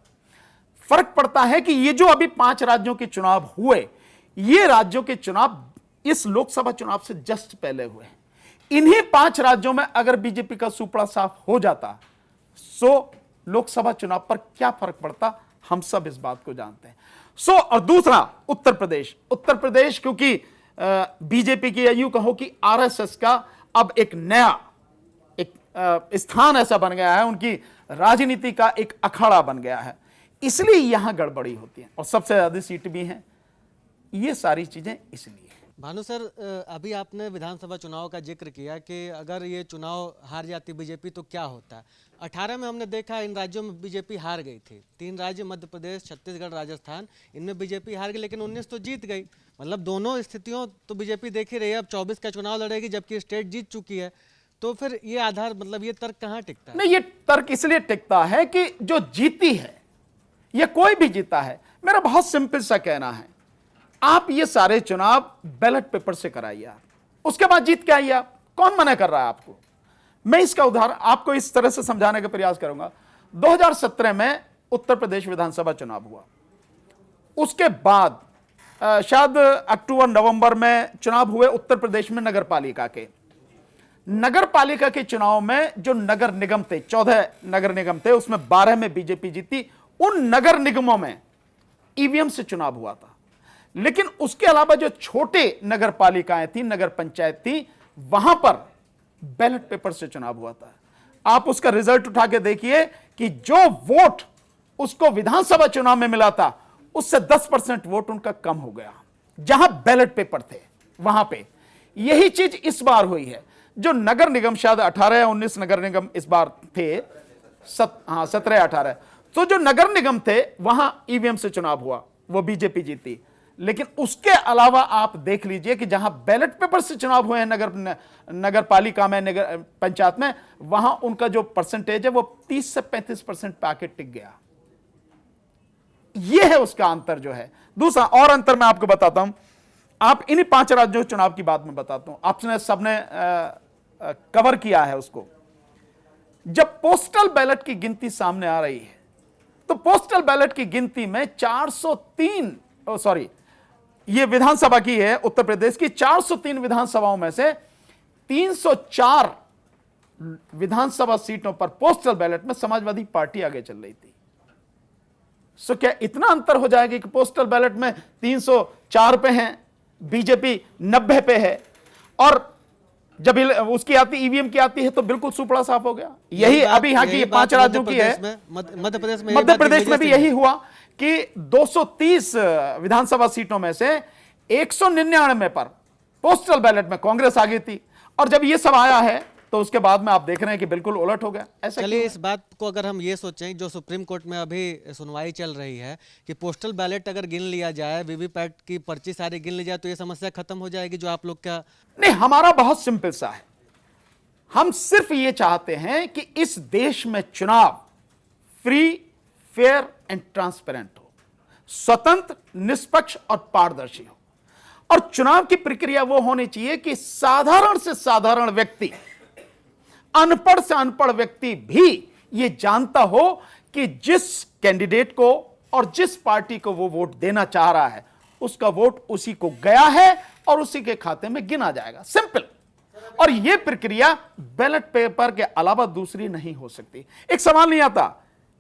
फर्क पड़ता है कि ये जो अभी 5 राज्यों के चुनाव हुए, ये राज्यों के चुनाव इस लोकसभा चुनाव से जस्ट पहले हुए। इन्हीं 5 राज्यों में अगर बीजेपी का सुपड़ा साफ हो जाता सो लोकसभा चुनाव पर क्या फर्क पड़ता, हम सब इस बात को जानते हैं। और दूसरा उत्तर प्रदेश क्योंकि बीजेपी की, यूं कहो कि आरएसएस का अब एक नया स्थान ऐसा बन गया है, उनकी राजनीति का एक अखाड़ा बन गया है, इसलिए यहां गड़बड़ी होती है और सबसे ज्यादा सीट भी हैं। ये सारी चीजें इसलिए। भानु सर, अभी आपने विधानसभा चुनाव का जिक्र किया कि अगर ये चुनाव हार जाती बीजेपी तो क्या होता है। 18 में हमने देखा इन राज्यों में बीजेपी हार गई थी। 3 राज्य मध्य प्रदेश, छत्तीसगढ़, राजस्थान, इनमें बीजेपी हार गई, लेकिन 19 तो जीत गई। मतलब दोनों स्थितियों तो बीजेपी देख ही रही है। अब 24 का चुनाव लड़ेगी जबकि स्टेट जीत चुकी है। तो फिर ये आधार, मतलब ये तर्क कहाँ टिकता है? नहीं, ये तर्क इसलिए टिकता है कि जो जीती है या कोई भी जीता है, मेरा बहुत सिंपल सा कहना है, आप ये सारे चुनाव बैलेट पेपर से कराइए, आप उसके बाद जीत के आइए। आप कौन मना कर रहा है आपको? मैं इसका उदाहरण आपको इस तरह से समझाने का प्रयास करूंगा। 2017 में उत्तर प्रदेश विधानसभा चुनाव हुआ, उसके बाद शायद अक्टूबर नवंबर में चुनाव हुए उत्तर प्रदेश में नगर पालिका के चुनाव में जो नगर निगम थे, 14 नगर निगम थे, उसमें 12 में बीजेपी जीती। उन नगर निगमों में ईवीएम से चुनाव हुआ था, लेकिन उसके अलावा जो छोटे नगर पालिकाएं थी, नगर पंचायत थी, वहां पर बैलेट पेपर से चुनाव हुआ था। आप उसका रिजल्ट उठा के देखिए कि जो वोट उसको विधानसभा चुनाव में मिला था उससे 10% वोट उनका कम हो गया, जहां बैलेट पेपर थे वहां पे। यही चीज इस बार हुई है। जो नगर निगम, शायद 18 या 19 नगर निगम इस बार थे, 17-18, तो जो नगर निगम थे वहां ईवीएम से चुनाव हुआ, वो बीजेपी जीती। लेकिन उसके अलावा आप देख लीजिए कि जहां बैलेट पेपर से चुनाव हुए हैं नगर पालिका में, नगर पंचायत में, वहां उनका जो परसेंटेज है वो 30 से 35% पे आके टिक गया। यह है उसका अंतर जो है। दूसरा और अंतर मैं आपको बताता हूं, आप इन्हीं 5 राज्यों चुनाव की बात में बताता हूं, आपने सबने कवर किया है उसको। जब पोस्टल बैलेट की गिनती सामने आ रही है तो पोस्टल बैलेट की गिनती में 403, ये विधानसभा की है उत्तर प्रदेश की, 403 विधानसभाओं में से 304 विधानसभा सीटों पर पोस्टल बैलेट में समाजवादी पार्टी आगे चल रही थी। सो क्या इतना अंतर हो जाएगा कि पोस्टल बैलेट में 304 पे हैं, बीजेपी 90 पे है, और जब उसकी आती, ईवीएम की आती है तो बिल्कुल सुपड़ा साफ हो गया। यही अभी यहां की 5 राज्यों की है। मध्य प्रदेश में भी यही हुआ कि 230 विधानसभा सीटों में से 199 पर पोस्टल बैलेट में कांग्रेस आगे थी, और जब ये सब आया है तो उसके बाद में आप देख रहे हैं कि बिल्कुल उलट हो गया। ऐसा चलिए क्यों इस बात को अगर हम ये सोचें, जो सुप्रीम कोर्ट में अभी सुनवाई चल रही है कि पोस्टल बैलेट अगर गिन लिया जाए, वीवीपैट की पर्ची सारी गिन ली जाए, तो ये समस्या खत्म हो जाएगी जो आप लोग का? नहीं, हमारा बहुत सिंपल सा है। हम सिर्फ ये चाहते हैं कि इस देश में चुनाव फ्री, फेयर एंड ट्रांसपेरेंट हो, स्वतंत्र, निष्पक्ष और पारदर्शी हो। और चुनाव की प्रक्रिया वो होनी चाहिए कि साधारण से साधारण व्यक्ति, अनपढ़ से अनपढ़ व्यक्ति भी ये जानता हो कि जिस कैंडिडेट को और जिस पार्टी को वो वोट देना चाह रहा है, उसका वोट उसी को गया है और उसी के खाते में गिना जाएगा। सिंपल। और यह प्रक्रिया बैलेट पेपर के अलावा दूसरी नहीं हो सकती। एक सवाल नहीं आता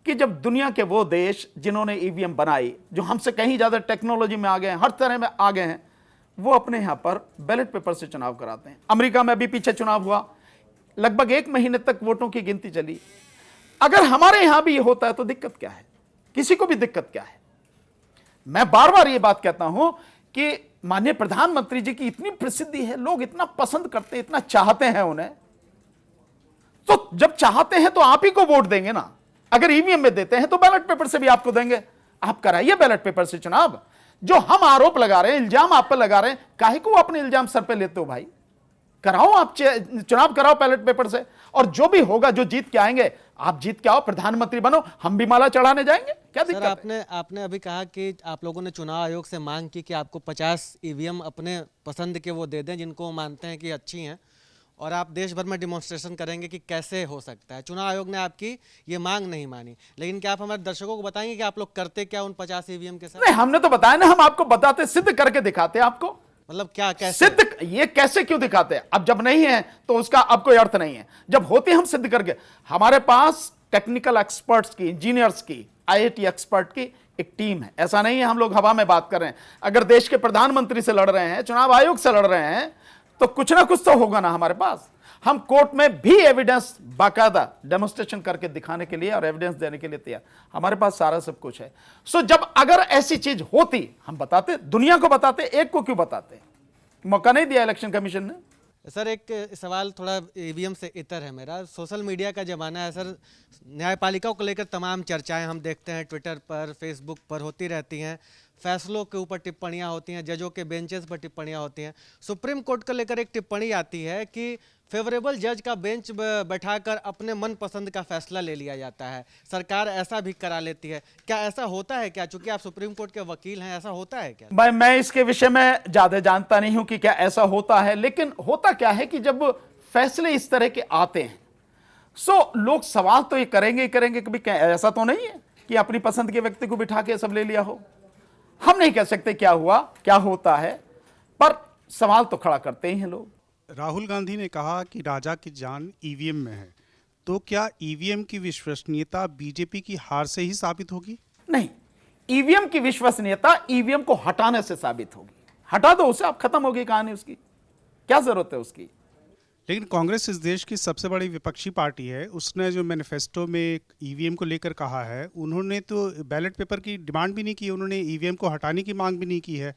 कि जब दुनिया के वो देश जिन्होंने ईवीएम बनाई, जो हमसे कहीं ज्यादा टेक्नोलॉजी में आ गए हैं, हर तरह में आ गए हैं, वो अपने यहां पर बैलेट पेपर से चुनाव कराते हैं। अमेरिका में भी पीछे चुनाव हुआ, लगभग 1 महीने तक वोटों की गिनती चली। अगर हमारे यहां भी ये होता है तो दिक्कत क्या है? किसी को भी दिक्कत क्या है? मैं बार बार ये बात कहता हूं कि माननीय प्रधानमंत्री जी की इतनी प्रसिद्धि है, लोग इतना पसंद करते हैं, इतना चाहते हैं उन्हें, तो जब चाहते हैं तो आप ही को वोट देंगे ना। अगर ईवीएम में देते हैं तो बैलेट पेपर से भी आपको देंगे। आप कराइए बैलेट पेपर से चुनाव। जो हम आरोप लगा रहे हैं, इल्जाम आप पर लगा रहे हैं, काहे को अपने इल्जाम सर पे लेते हो भाई? कराओ, आप चुनाव कराओ बैलेट पेपर से, और जो भी होगा, जो जीत के आएंगे, आप जीत के आओ, प्रधानमंत्री बनो, हम भी माला चढ़ाने जाएंगे। क्या दिक्कत है? आपने अभी कहा कि आप लोगों ने चुनाव आयोग से मांग की कि आपको 50 ईवीएम अपने पसंद के वो दे दें जिनको वो मानते हैं कि अच्छी हैं, और आप देश भर में डिमॉन्स्ट्रेशन करेंगे कि कैसे हो सकता है। चुनाव आयोग ने आपकी ये मांग नहीं मानी, लेकिन क्या आप हमारे दर्शकों को बताएंगे कि आप लोग करते क्या उन 50 ईवीएम के साथ? नहीं, हमने तो बताया ना, हम आपको बताते, सिद्ध करके दिखाते आपको। मतलब क्या, कैसे सिद्ध? ये कैसे क्यों दिखाते हैं? अब जब नहीं है तो उसका अब कोई अर्थ नहीं है। जब होते हम सिद्ध करके, हमारे पास टेक्निकल एक्सपर्ट्स की, इंजीनियर्स की, आईआईटी एक्सपर्ट की एक टीम है। ऐसा नहीं है हम लोग हवा में बात कर रहे हैं। अगर देश के प्रधानमंत्री से लड़ रहे हैं, चुनाव आयोग से लड़ रहे हैं, तो कुछ ना कुछ तो होगा ना हमारे पास। हम कोर्ट में भी एविडेंस बाकायदा डेमोन्स्ट्रेशन करके दिखाने के लिए और एविडेंस देने के लिए तैयार, हमारे पास सारा सब कुछ है। सो जब अगर ऐसी चीज होती, हम बताते, दुनिया को बताते, एक को क्यों बताते? मौका नहीं दिया इलेक्शन कमीशन ने। सर, एक सवाल थोड़ा ईवीएम से इतर है मेरा। सोशल मीडिया का जमाना है सर, न्यायपालिका को लेकर तमाम चर्चाएं हम देखते हैं ट्विटर पर, फेसबुक पर होती रहती हैं। फैसलों के ऊपर टिप्पणियां होती हैं, जजों के बेंचेस पर टिप्पणियां होती हैं। सुप्रीम कोर्ट को लेकर एक टिप्पणी आती है कि फेवरेबल जज का बेंच बैठाकर अपने मन पसंद का फैसला ले लिया जाता है, सरकार ऐसा भी करा लेती है। क्या ऐसा होता है क्या? चूंकि आप सुप्रीम कोर्ट के वकील हैं, ऐसा होता है क्या? भाई, मैं इसके विषय में ज्यादा जानता नहीं हूं कि क्या ऐसा होता है, लेकिन होता क्या है कि जब फैसले इस तरह के आते हैं, सो लोग सवाल तो ये करेंगे ही करेंगे, कभी ऐसा तो नहीं है कि अपनी पसंद के व्यक्ति को बिठा के सब ले लिया हो। हम नहीं कह सकते क्या हुआ, क्या होता है, पर सवाल तो खड़ा करते ही हैं लोग। राहुल गांधी ने कहा कि राजा की जान ईवीएम में है, तो क्या ईवीएम की विश्वसनीयता बीजेपी की हार से ही साबित होगी? नहीं, ईवीएम की विश्वसनीयता ईवीएम को हटाने से साबित होगी। हटा दो उसे, आप खत्म होगी कहानी उसकी, क्या जरूरत है उसकी? लेकिन कांग्रेस इस देश की सबसे बड़ी विपक्षी पार्टी है, उसने जो मैनिफेस्टो में ईवीएम को लेकर कहा है, उन्होंने तो बैलेट पेपर की डिमांड भी नहीं की, उन्होंने ईवीएम को हटाने की मांग भी नहीं की है।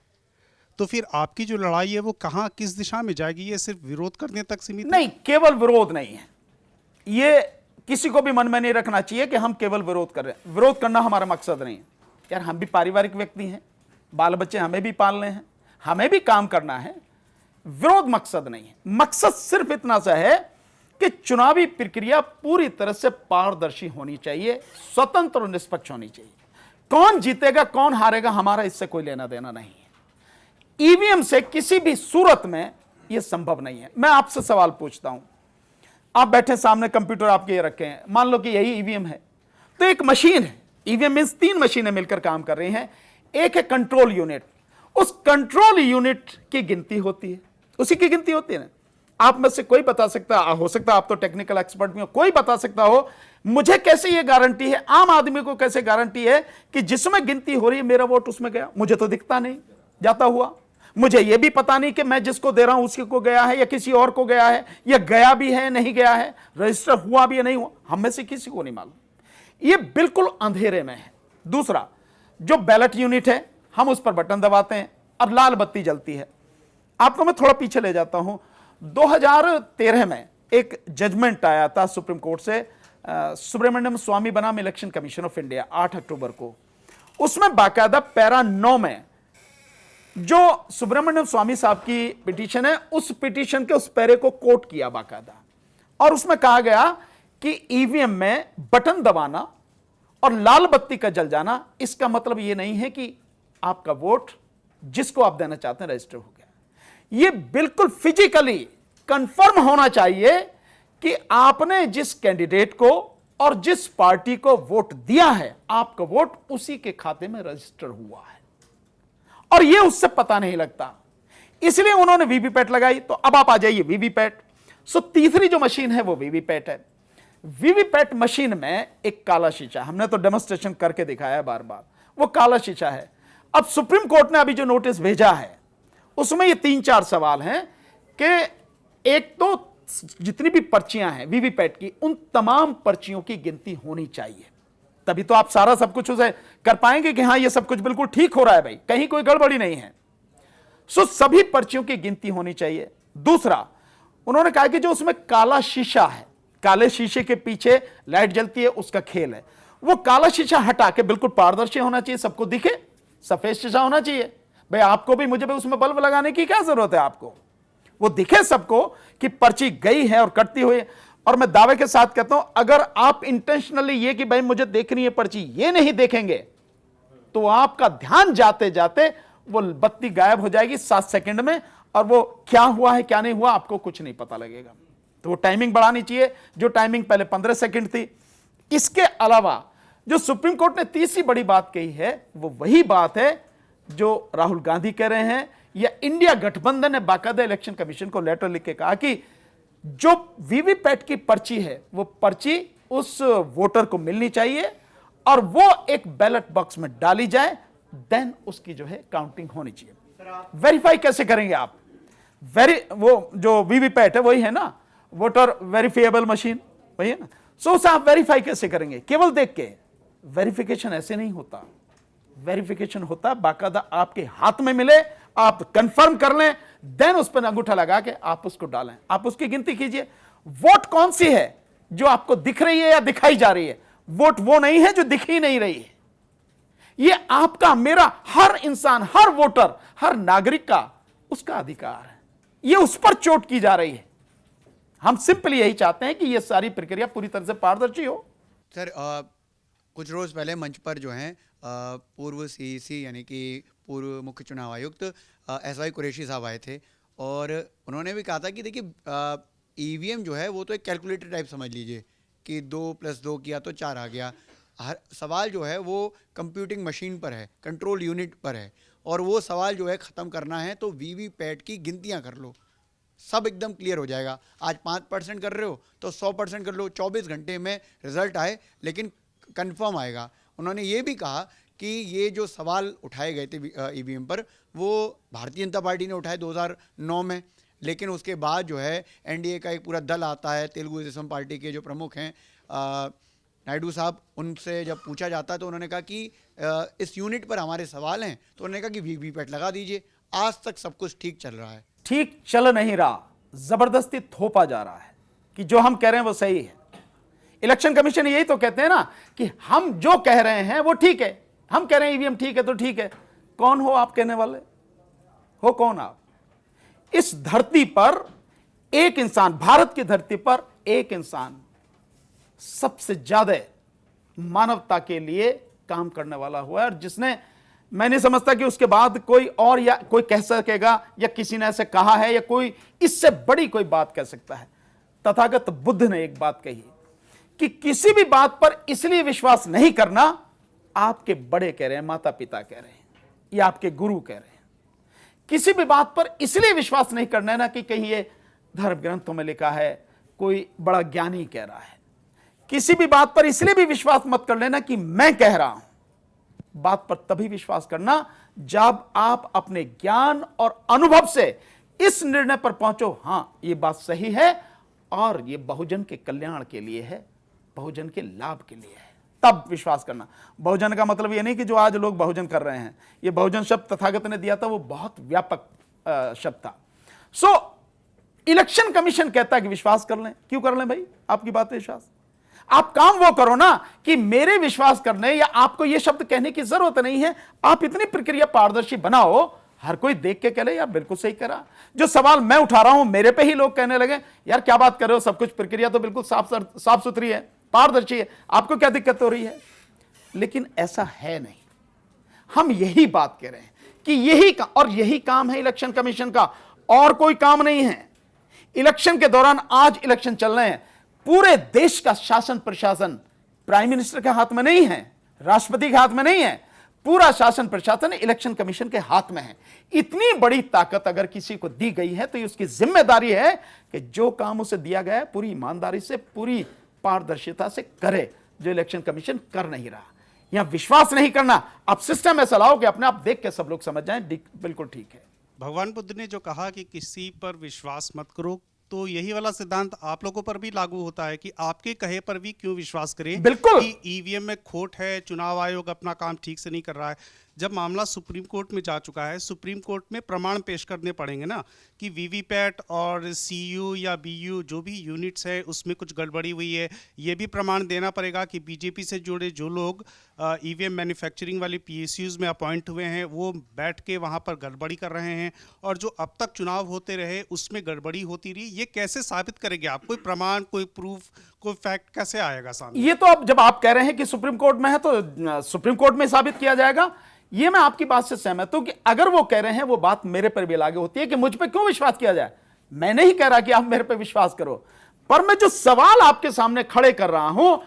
तो फिर आपकी जो लड़ाई है वो कहाँ, किस दिशा में जाएगी? ये सिर्फ विरोध करने तक सीमित नहीं, केवल विरोध नहीं है। ये किसी को भी मन में नहीं रखना चाहिए कि हम केवल विरोध कर रहे हैं। विरोध करना हमारा मकसद नहीं है यार। हम भी पारिवारिक व्यक्ति हैं, बाल बच्चे हमें भी पालने हैं, हमें भी काम करना है। विरोध मकसद नहीं है। मकसद सिर्फ इतना सा है कि चुनावी प्रक्रिया पूरी तरह से पारदर्शी होनी चाहिए, स्वतंत्र और निष्पक्ष होनी चाहिए। कौन जीतेगा कौन हारेगा, हमारा इससे कोई लेना देना नहीं है। ईवीएम से किसी भी सूरत में यह संभव नहीं है। मैं आपसे सवाल पूछता हूं, आप बैठे सामने कंप्यूटर आपके ये रखे हैं, मान लो कि यही ईवीएम है, तो एक मशीन है, ईवीएम मींस 3 मशीनें मिलकर काम कर रही हैं। एक है कंट्रोल यूनिट, उस कंट्रोल यूनिट की गिनती होती है, उसी की गिनती होती है ना। आप में से कोई बता सकता, हो सकता है आप तो टेक्निकल एक्सपर्ट भी हो, कोई बता सकता हो, मुझे कैसे ये गारंटी है, आम आदमी को कैसे गारंटी है कि जिसमें गिनती हो रही है मेरा वोट उसमें गया? मुझे तो दिखता नहीं जाता हुआ। मुझे यह भी पता नहीं कि मैं जिसको दे रहा हूं उसके को गया है या किसी और को गया है, या गया भी है नहीं गया है, रजिस्टर हुआ भी है नहीं हुआ, हम में से किसी को नहीं मालूम। यह बिल्कुल अंधेरे में है। दूसरा, जो बैलेट यूनिट है, हम उस पर बटन दबाते हैं और लाल बत्ती जलती है। आपको मैं थोड़ा पीछे ले जाता हूं। 2013 में एक जजमेंट आया था सुप्रीम कोर्ट से, सुब्रमण्यम स्वामी बनाम इलेक्शन कमीशन ऑफ इंडिया 8 अक्टूबर को। उसमें बाकायदा पैरा 9 में जो सुब्रमण्यम स्वामी साहब की पिटीशन है, उस पिटीशन के उस पैरे को कोट किया बाकायदा, और उसमें कहा गया कि ईवीएम में बटन दबाना और लाल बत्ती का जल जाना, इसका मतलब यह नहीं है कि आपका वोट जिसको आप देना चाहते हैं रजिस्टर हो गया। यह बिल्कुल फिजिकली कंफर्म होना चाहिए कि आपने जिस कैंडिडेट को और जिस पार्टी को वोट दिया है, आपका वोट उसी के खाते में रजिस्टर हुआ है, और यह उससे पता नहीं लगता। इसलिए उन्होंने वीवीपैट लगाई। तो अब आप आ जाइए वीवीपैट। सो तीसरी जो मशीन है वो वीवीपैट है। वीवीपैट मशीन में एक काला शीशा, हमने तो डेमोन्स्ट्रेशन करके दिखाया है बार बार, वो काला शीशा है। अब सुप्रीम कोर्ट ने अभी जो नोटिस भेजा है उसमें ये 3-4 सवाल हैं कि एक तो जितनी भी पर्चियां हैं वीवीपैट की, उन तमाम पर्चियों की गिनती होनी चाहिए, तभी तो आप सारा सब कुछ उसे कर पाएंगे कि हां ये सब कुछ बिल्कुल ठीक हो रहा है भाई, कहीं कोई गड़बड़ी नहीं है। सो सभी पर्चियों की गिनती होनी चाहिए। दूसरा, उन्होंने कहा कि जो उसमें काला शीशा है, काले शीशे के पीछे लाइट जलती है, उसका खेल है, वो काला शीशा हटा के बिल्कुल पारदर्शी होना चाहिए, सबको दिखे, सफेद शीशा होना चाहिए। भाई आपको भी मुझे भी उसमें बल्ब लगाने की क्या जरूरत है, आपको वो दिखे सबको कि पर्ची गई है और कटती हुई है। और मैं दावे के साथ कहता हूं, अगर आप इंटेंशनली ये कि भाई मुझे देखनी है पर्ची, ये नहीं देखेंगे तो आपका ध्यान जाते जाते वो बत्ती गायब हो जाएगी 7 सेकंड में, और वो क्या हुआ है क्या नहीं हुआ आपको कुछ नहीं पता लगेगा। तो वो टाइमिंग बढ़ानी चाहिए, जो टाइमिंग पहले 15 सेकंड थी। इसके अलावा जो सुप्रीम कोर्ट ने तीसरी बड़ी बात कही है, वो वही बात है जो राहुल गांधी कह रहे हैं, या इंडिया गठबंधन ने बाकायदा इलेक्शन कमीशन को लेटर लिख के कहा कि जो वीवीपैट की पर्ची है, वो पर्ची उस वोटर को मिलनी चाहिए और वो एक बैलेट बॉक्स में डाली जाए, देन उसकी जो है काउंटिंग होनी चाहिए। वेरीफाई कैसे करेंगे आप? वो जो वीवीपैट है वही है ना, वोटर वेरीफाइबल मशीन वही है ना। सो उसे आप वेरीफाई कैसे करेंगे? केवल देख के वेरिफिकेशन ऐसे नहीं होता। वेरिफिकेशन होता बाकायदा आपके हाथ में मिले, आप कंफर्म कर लें, देन उस पर अंगूठा लगा के आप उसको डालें, आप उसकी गिनती कीजिए। वोट कौन सी है जो आपको दिख रही है या दिखाई जा रही है? वोट वो नहीं है जो दिख ही नहीं रही है। ये आपका, मेरा, हर इंसान, हर वोटर, हर नागरिक का उसका अधिकार है। ये उस पर चोट की जा रही है। हम सिंपली यही चाहते हैं कि यह सारी प्रक्रिया पूरी तरह से पारदर्शी हो। सर, कुछ रोज़ पहले मंच पर जो हैं पूर्व सीईसी यानी कि पूर्व मुख्य चुनाव आयुक्त एसवाई कुरैशी साहब आए थे, और उन्होंने भी कहा था कि देखिए ईवीएम जो है वो तो एक कैलकुलेटर टाइप समझ लीजिए कि 2 + 2 किया तो 4 आ गया। हर सवाल जो है वो कंप्यूटिंग मशीन पर है, कंट्रोल यूनिट पर है, और वो सवाल जो है ख़त्म करना है तो वीवीपैट की गिनतियाँ कर लो, सब एकदम क्लियर हो जाएगा। आज 5% कर रहे हो तो 100% कर लो, 24 घंटे में रिजल्ट आए लेकिन कंफर्म आएगा। उन्होंने ये भी कहा कि ये जो सवाल उठाए गए थे ईवीएम पर, वो भारतीय जनता पार्टी ने उठाए 2009 में, लेकिन उसके बाद जो है एनडीए का एक पूरा दल आता है, तेलुगु देशम पार्टी के जो प्रमुख हैं नायडू साहब, उनसे जब पूछा जाता है तो उन्होंने कहा कि इस यूनिट पर हमारे सवाल हैं, तो उन्होंने कहा कि वीवीपैट लगा दीजिए। आज तक सब कुछ ठीक चल रहा है। ठीक चल नहीं रहा, जबरदस्ती थोपा जा रहा है कि जो हम कह रहे हैं वो सही है। इलेक्शन कमीशन यही तो कहते हैं ना कि हम जो कह रहे हैं वो ठीक है, हम कह रहे हैं ईवीएम ठीक है तो ठीक है। कौन हो आप कहने वाले? हो कौन आप? इस धरती पर एक इंसान, भारत की धरती पर एक इंसान सबसे ज्यादा मानवता के लिए काम करने वाला हुआ है, और जिसने, मैं नहीं समझता कि उसके बाद कोई और या कोई कह सकेगा या किसी ने ऐसे कहा है या कोई इससे बड़ी कोई बात कह सकता है। तथागत बुद्ध ने एक बात कही कि किसी भी बात पर इसलिए विश्वास नहीं करना, आपके बड़े कह रहे हैं, माता पिता कह रहे हैं या आपके गुरु कह रहे हैं। किसी भी बात पर इसलिए विश्वास नहीं करना है ना कि कहीं ये धर्म ग्रंथों में लिखा है, कोई बड़ा ज्ञानी कह रहा है। किसी भी बात पर इसलिए भी विश्वास मत कर लेना कि मैं कह रहा हूं। बात पर तभी विश्वास करना जब आप अपने ज्ञान और अनुभव से इस निर्णय पर पहुंचो, हां ये बात सही है और ये बहुजन के कल्याण के लिए है, बहुजन के लाभ के लिए है, तब विश्वास करना। बहुजन का मतलब ये नहीं कि जो आज लोग बहुजन कर रहे हैं, ये बहुजन शब्द तथागत ने दिया था, वो बहुत व्यापक शब्द था। सो इलेक्शन कमीशन कहता है कि विश्वास कर लें, क्यों कर लें भाई आपकी बात पे विश्वास? आप काम वो करो ना कि मेरे विश्वास करने या आपको ये शब्द कहने की जरूरत नहीं है, आप इतनी प्रक्रिया पारदर्शी बनाओ, हर कोई देख के कहे यार बिल्कुल सही करा। जो सवाल मैं उठा रहा हूं मेरे पे ही लोग कहने लगे यार क्या बात कर रहे हो, सब कुछ प्रक्रिया तो बिल्कुल साफ सुथरी है, पारदर्शी है, आपको क्या दिक्कत हो रही है? लेकिन ऐसा है नहीं। हम यही बात कह रहे हैं कि यही काम है इलेक्शन कमीशन का, और कोई काम नहीं है। इलेक्शन के दौरान आज इलेक्शन चल रहे हैं, पूरे देश का शासन प्रशासन प्राइम मिनिस्टर के हाथ में नहीं है, राष्ट्रपति के हाथ में नहीं है, पूरा शासन प्रशासन इलेक्शन कमीशन के हाथ में है। इतनी बड़ी ताकत अगर किसी को दी गई है तो ये उसकी जिम्मेदारी है कि जो काम उसे दिया गया है पूरी ईमानदारी से, पूरी पारदर्शिता से करे, जो इलेक्शन कमीशन कर नहीं रहा। यहां विश्वास नहीं करना, आप सिस्टम ऐसा लाओ कि अपने आप देख के सब लोग समझ जाएं बिल्कुल ठीक है। भगवान बुद्ध ने जो कहा कि किसी पर विश्वास मत करो, तो यही वाला सिद्धांत आप लोगों पर भी लागू होता है कि आपके कहे पर भी क्यों विश्वास करें? बिल्कुल। कि ईवीएम में खोट है, चुनाव आयोग अपना काम ठीक से नहीं कर रहा है। जब मामला सुप्रीम कोर्ट में जा चुका है, सुप्रीम कोर्ट में प्रमाण पेश करने पड़ेंगे ना कि वीवीपैट और सीयू या बीयू जो भी यूनिट्स है उसमें कुछ गड़बड़ी हुई है। ये भी प्रमाण देना पड़ेगा कि बीजेपी से जुड़े जो लोग ईवीएम मैन्युफैक्चरिंग वाली पीएसयूज में अपॉइंट हुए हैं वो बैठ के वहाँ पर गड़बड़ी कर रहे हैं, और जो अब तक चुनाव होते रहे उसमें गड़बड़ी होती रही। ये कैसे साबित करेंगे आप? कोई प्रमाण, कोई प्रूफ, कोई फैक्ट कैसे आएगा सामने? ये तो अब जब आप कह रहे हैं कि सुप्रीम कोर्ट में है तो सुप्रीम कोर्ट में साबित किया जाएगा। ये मैं आपकी बात से सहमत हूं कि अगर वो कह रहे हैं वो बात मेरे पर भी लागू होती है कि मुझ पे क्यों विश्वास किया जाए। मैं नहीं कह रहा कि आप मेरे पे विश्वास करो, पर मैं जो सवाल आपके सामने खड़े कर रहा हूं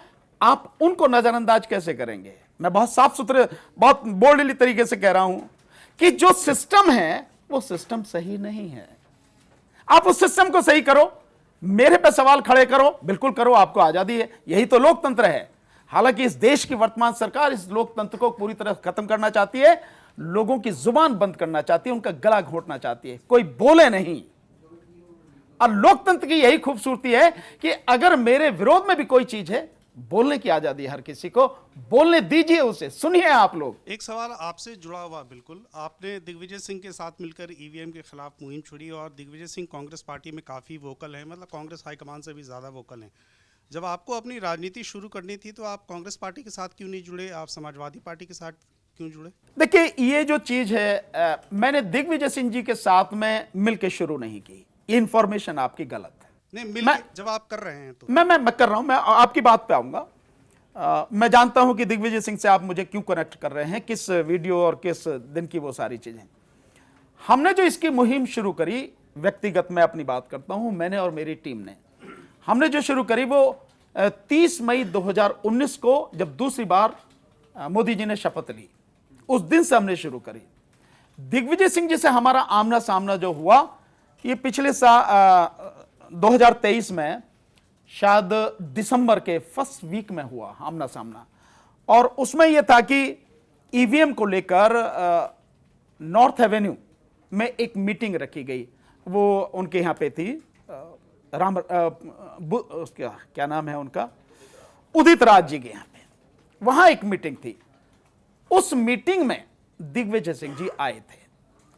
आप उनको नजरअंदाज कैसे करेंगे? मैं बहुत साफ सुथरे, बहुत बोल्डली तरीके से कह रहा हूं कि जो सिस्टम है वो सिस्टम सही नहीं है। आप उस सिस्टम को सही करो, मेरे पे सवाल खड़े करो, बिल्कुल करो, आपको आजादी है, यही तो लोकतंत्र है। हालांकि इस देश की वर्तमान सरकार इस लोकतंत्र को पूरी तरह खत्म करना चाहती है, लोगों की जुबान बंद करना चाहती है, उनका गला घोटना चाहती है, कोई बोले नहीं। और लोकतंत्र की यही खूबसूरती है कि अगर मेरे विरोध में भी कोई चीज है, बोलने की आजादी है हर किसी को, बोलने दीजिए उसे, सुनिए आप लोग। एक सवाल आपसे जुड़ा हुआ, बिल्कुल, आपने दिग्विजय सिंह के साथ मिलकर ईवीएम के खिलाफ मुहिम छेड़ी और दिग्विजय सिंह कांग्रेस पार्टी में काफ़ी वोकल है, मतलब कांग्रेस हाईकमान से भी ज़्यादा वोकल हैं। जब आपको अपनी राजनीति शुरू करनी थी तो आप कांग्रेस पार्टी के साथ क्यों नहीं जुड़े? आप समाजवादी पार्टी के साथ क्यों जुड़े? देखिए, ये जो चीज है मैंने दिग्विजय सिंह जी के साथ में मिलकर शुरू नहीं की, इंफॉर्मेशन आपकी गलत है। नहीं, जब आप कर रहे हैं तो मैं कर रहा हूं, मैं आपकी बात पे आऊंगा। मैं जानता हूं कि दिग्विजय सिंह से आप मुझे क्यों कनेक्ट कर रहे हैं, किस वीडियो और किस दिन की वो सारी चीजें। हमने जो इसकी मुहिम शुरू करी, व्यक्तिगत मैं अपनी बात करता हूं, मैंने और मेरी टीम ने, हमने जो शुरू करी वो 30 मई 2019 को जब दूसरी बार मोदी जी ने शपथ ली, उस दिन से हमने शुरू करी। दिग्विजय सिंह जी से हमारा आमना सामना जो हुआ ये पिछले 2023 में शायद दिसंबर के फर्स्ट वीक में हुआ आमना सामना, और उसमें यह था कि ईवीएम को लेकर नॉर्थ एवेन्यू में एक मीटिंग रखी गई। वो उनके यहाँ पे थी, क्या नाम है उनका, उदित राज जी के यहाँ पे, वहां एक मीटिंग थी। उस मीटिंग में दिग्विजय सिंह जी आए थे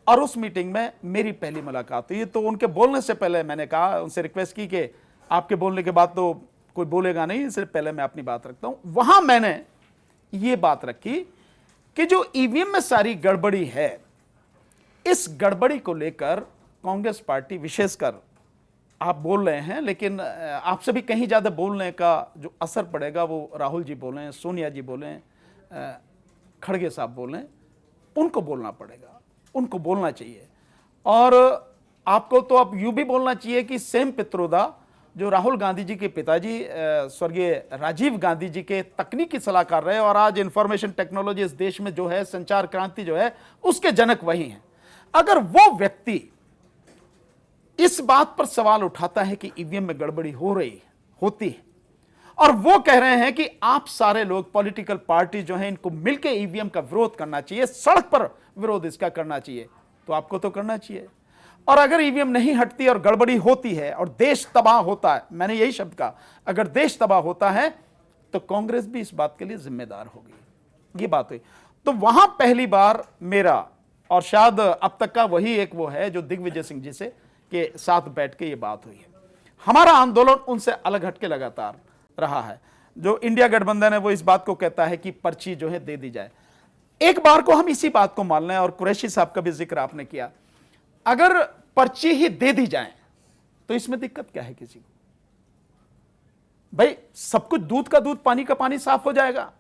और उस मीटिंग में मेरी पहली मुलाकात हुई। तो उनके बोलने से पहले मैंने कहा, उनसे रिक्वेस्ट की कि आपके बोलने के बाद तो कोई बोलेगा नहीं, इससे पहले मैं अपनी बात रखता हूं। वहां मैंने ये बात रखी कि जो ईवीएम में सारी गड़बड़ी है, इस गड़बड़ी को लेकर कांग्रेस पार्टी, विशेषकर आप बोल रहे हैं, लेकिन आपसे भी कहीं ज्यादा बोलने का जो असर पड़ेगा वो राहुल जी बोले, सोनिया जी बोले, खड़गे साहब बोले, उनको बोलना पड़ेगा, उनको बोलना चाहिए। और आपको तो अब यूं भी बोलना चाहिए कि सेम पित्रोदा जो राहुल गांधी जी के पिताजी स्वर्गीय राजीव गांधी जी के तकनीकी सलाहकार रहे, और आज इंफॉर्मेशन टेक्नोलॉजी इस देश में जो है, संचार क्रांति जो है, उसके जनक वही हैं। अगर वो व्यक्ति इस बात पर सवाल उठाता है कि ईवीएम में गड़बड़ी होती है, और वो कह रहे हैं कि आप सारे लोग, पॉलिटिकल पार्टी जो हैं, इनको मिलकर ईवीएम का विरोध करना चाहिए, सड़क पर विरोध इसका करना चाहिए, तो आपको तो करना चाहिए। और अगर ईवीएम नहीं हटती और गड़बड़ी होती है और देश तबाह होता है, मैंने यही शब्द कहा, अगर देश तबाह होता है तो कांग्रेस भी इस बात के लिए जिम्मेदार होगी। ये बात हुई। तो वहां पहली बार मेरा, और शायद अब तक का वही एक वो है जो दिग्विजय सिंह जी से के साथ बैठ के ये बात हुई है। हमारा आंदोलन उनसे अलग हटके लगातार रहा है। जो इंडिया गठबंधन है वो इस बात को कहता है कि पर्ची जो है दे दी जाए। एक बार को हम इसी बात को मान लें, और कुरैशी साहब का भी जिक्र आपने किया, अगर पर्ची ही दे दी जाए तो इसमें दिक्कत क्या है किसी को? भाई सब कुछ दूध का दूध पानी का पानी साफ हो जाएगा।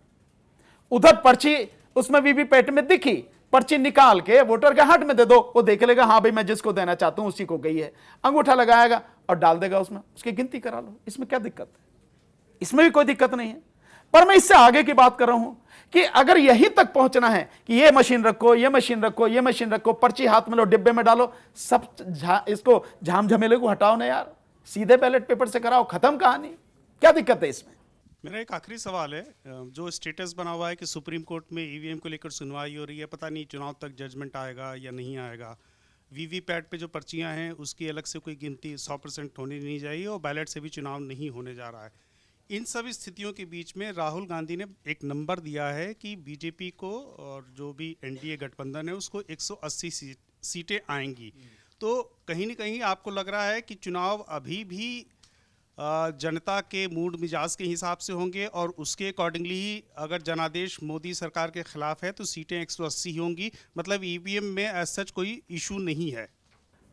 उधर पर्ची उसमें वीवीपैट में दिखी, पर्ची निकाल के वोटर के हाथ में दे दो, वो देख लेगा हाँ भाई मैं जिसको देना चाहता हूं उसी को गई है, अंगूठा लगाएगा और डाल देगा उसमें, उसकी गिनती करा लो। इसमें क्या दिक्कत है? इसमें भी कोई दिक्कत नहीं है। पर मैं इससे आगे की बात कर रहा हूं कि अगर यहीं तक पहुंचना है कि ये मशीन रखो, ये मशीन रखो, ये मशीन रखो, पर्ची हाथ में लो, डिब्बे में डालो, सब इसको झाम झमेले को हटाओ ना यार, सीधे बैलेट पेपर से कराओ, खत्म कहानी। क्या दिक्कत है इसमें? मेरा एक आखिरी सवाल है, जो स्टेटस बना हुआ है कि सुप्रीम कोर्ट में ईवीएम को लेकर सुनवाई हो रही है, पता नहीं चुनाव तक जजमेंट आएगा या नहीं आएगा। वीवीपैट पे जो पर्चियां हैं उसकी अलग से कोई गिनती 100% होनी नहीं चाहिए और बैलेट से भी चुनाव नहीं होने जा रहा है। इन सभी स्थितियों के बीच में राहुल गांधी ने एक नंबर दिया है कि बीजेपी को और जो भी एनडीए गठबंधन है उसको 180 सीटें आएंगी। तो कहीं ना कहीं आपको लग रहा है कि चुनाव अभी भी जनता के मूड मिजाज के हिसाब से होंगे और उसके अकॉर्डिंगली ही अगर जनादेश मोदी सरकार के खिलाफ है तो सीटें 180 होंगी, मतलब ईवीएम में एज सच कोई इशू नहीं है?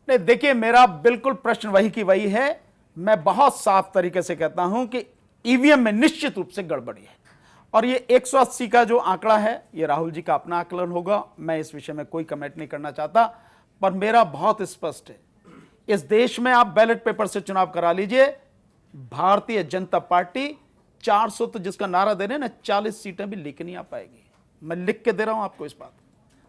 नहीं, देखिए मेरा बिल्कुल प्रश्न वही की वही है। मैं बहुत साफ तरीके से कहता हूं कि ईवीएम में निश्चित रूप से गड़बड़ी है और ये 180 का जो आंकड़ा है ये राहुल जी का अपना आकलन होगा। मैं इस विषय में कोई कमेंट नहीं करना चाहता, पर मेरा बहुत स्पष्ट है, इस देश में आप बैलेट पेपर से चुनाव करा लीजिए, भारतीय जनता पार्टी 400 तो जिसका नारा दे रहे हैं ना, 40 सीटें भी लेके नहीं आ पाएगी। मैं लिख के दे रहा हूं आपको इस बात,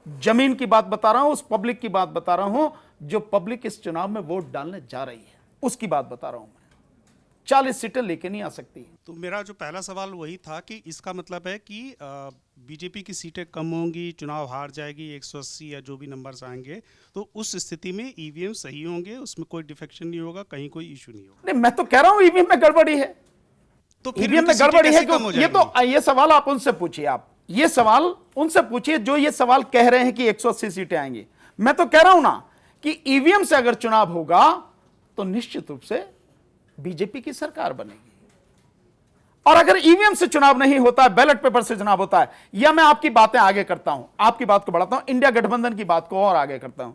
जमीन की बात बता रहा हूं, उस पब्लिक की बात बता रहा हूं जो पब्लिक इस चुनाव में वोट डालने जा रही है, उसकी बात बता रहा हूं। 40 सीटें लेके नहीं आ सकती। तो मेरा जो पहला सवाल वही था कि इसका मतलब है कि बीजेपी की सीटें कम होंगी, चुनाव हार जाएगी, 180 या जो भी नंबर्स आएंगे, तो उस स्थिति में ईवीएम सही होंगे, उसमें कोई डिफेक्शन नहीं होगा, कहीं कोई इशू नहीं होगा। नहीं, मैं तो कह रहा हूं ईवीएम में गड़बड़ी है। तो फिर ईवीएम में गड़बड़ी है क्यों? ये सवाल आप उनसे पूछिए, आप ये सवाल उनसे पूछिए जो ये सवाल कह रहे हैं कि 180 सीटें आएंगी। मैं तो कह रहा हूं ना कि ईवीएम से अगर चुनाव होगा तो निश्चित रूप से बीजेपी की सरकार बनेगी। और अगर ईवीएम से चुनाव नहीं होता है, बैलेट पेपर से चुनाव होता है, या मैं आपकी बातें आगे करता हूं, आपकी बात को बढ़ाता हूं, इंडिया गठबंधन की बात को और आगे करता हूं,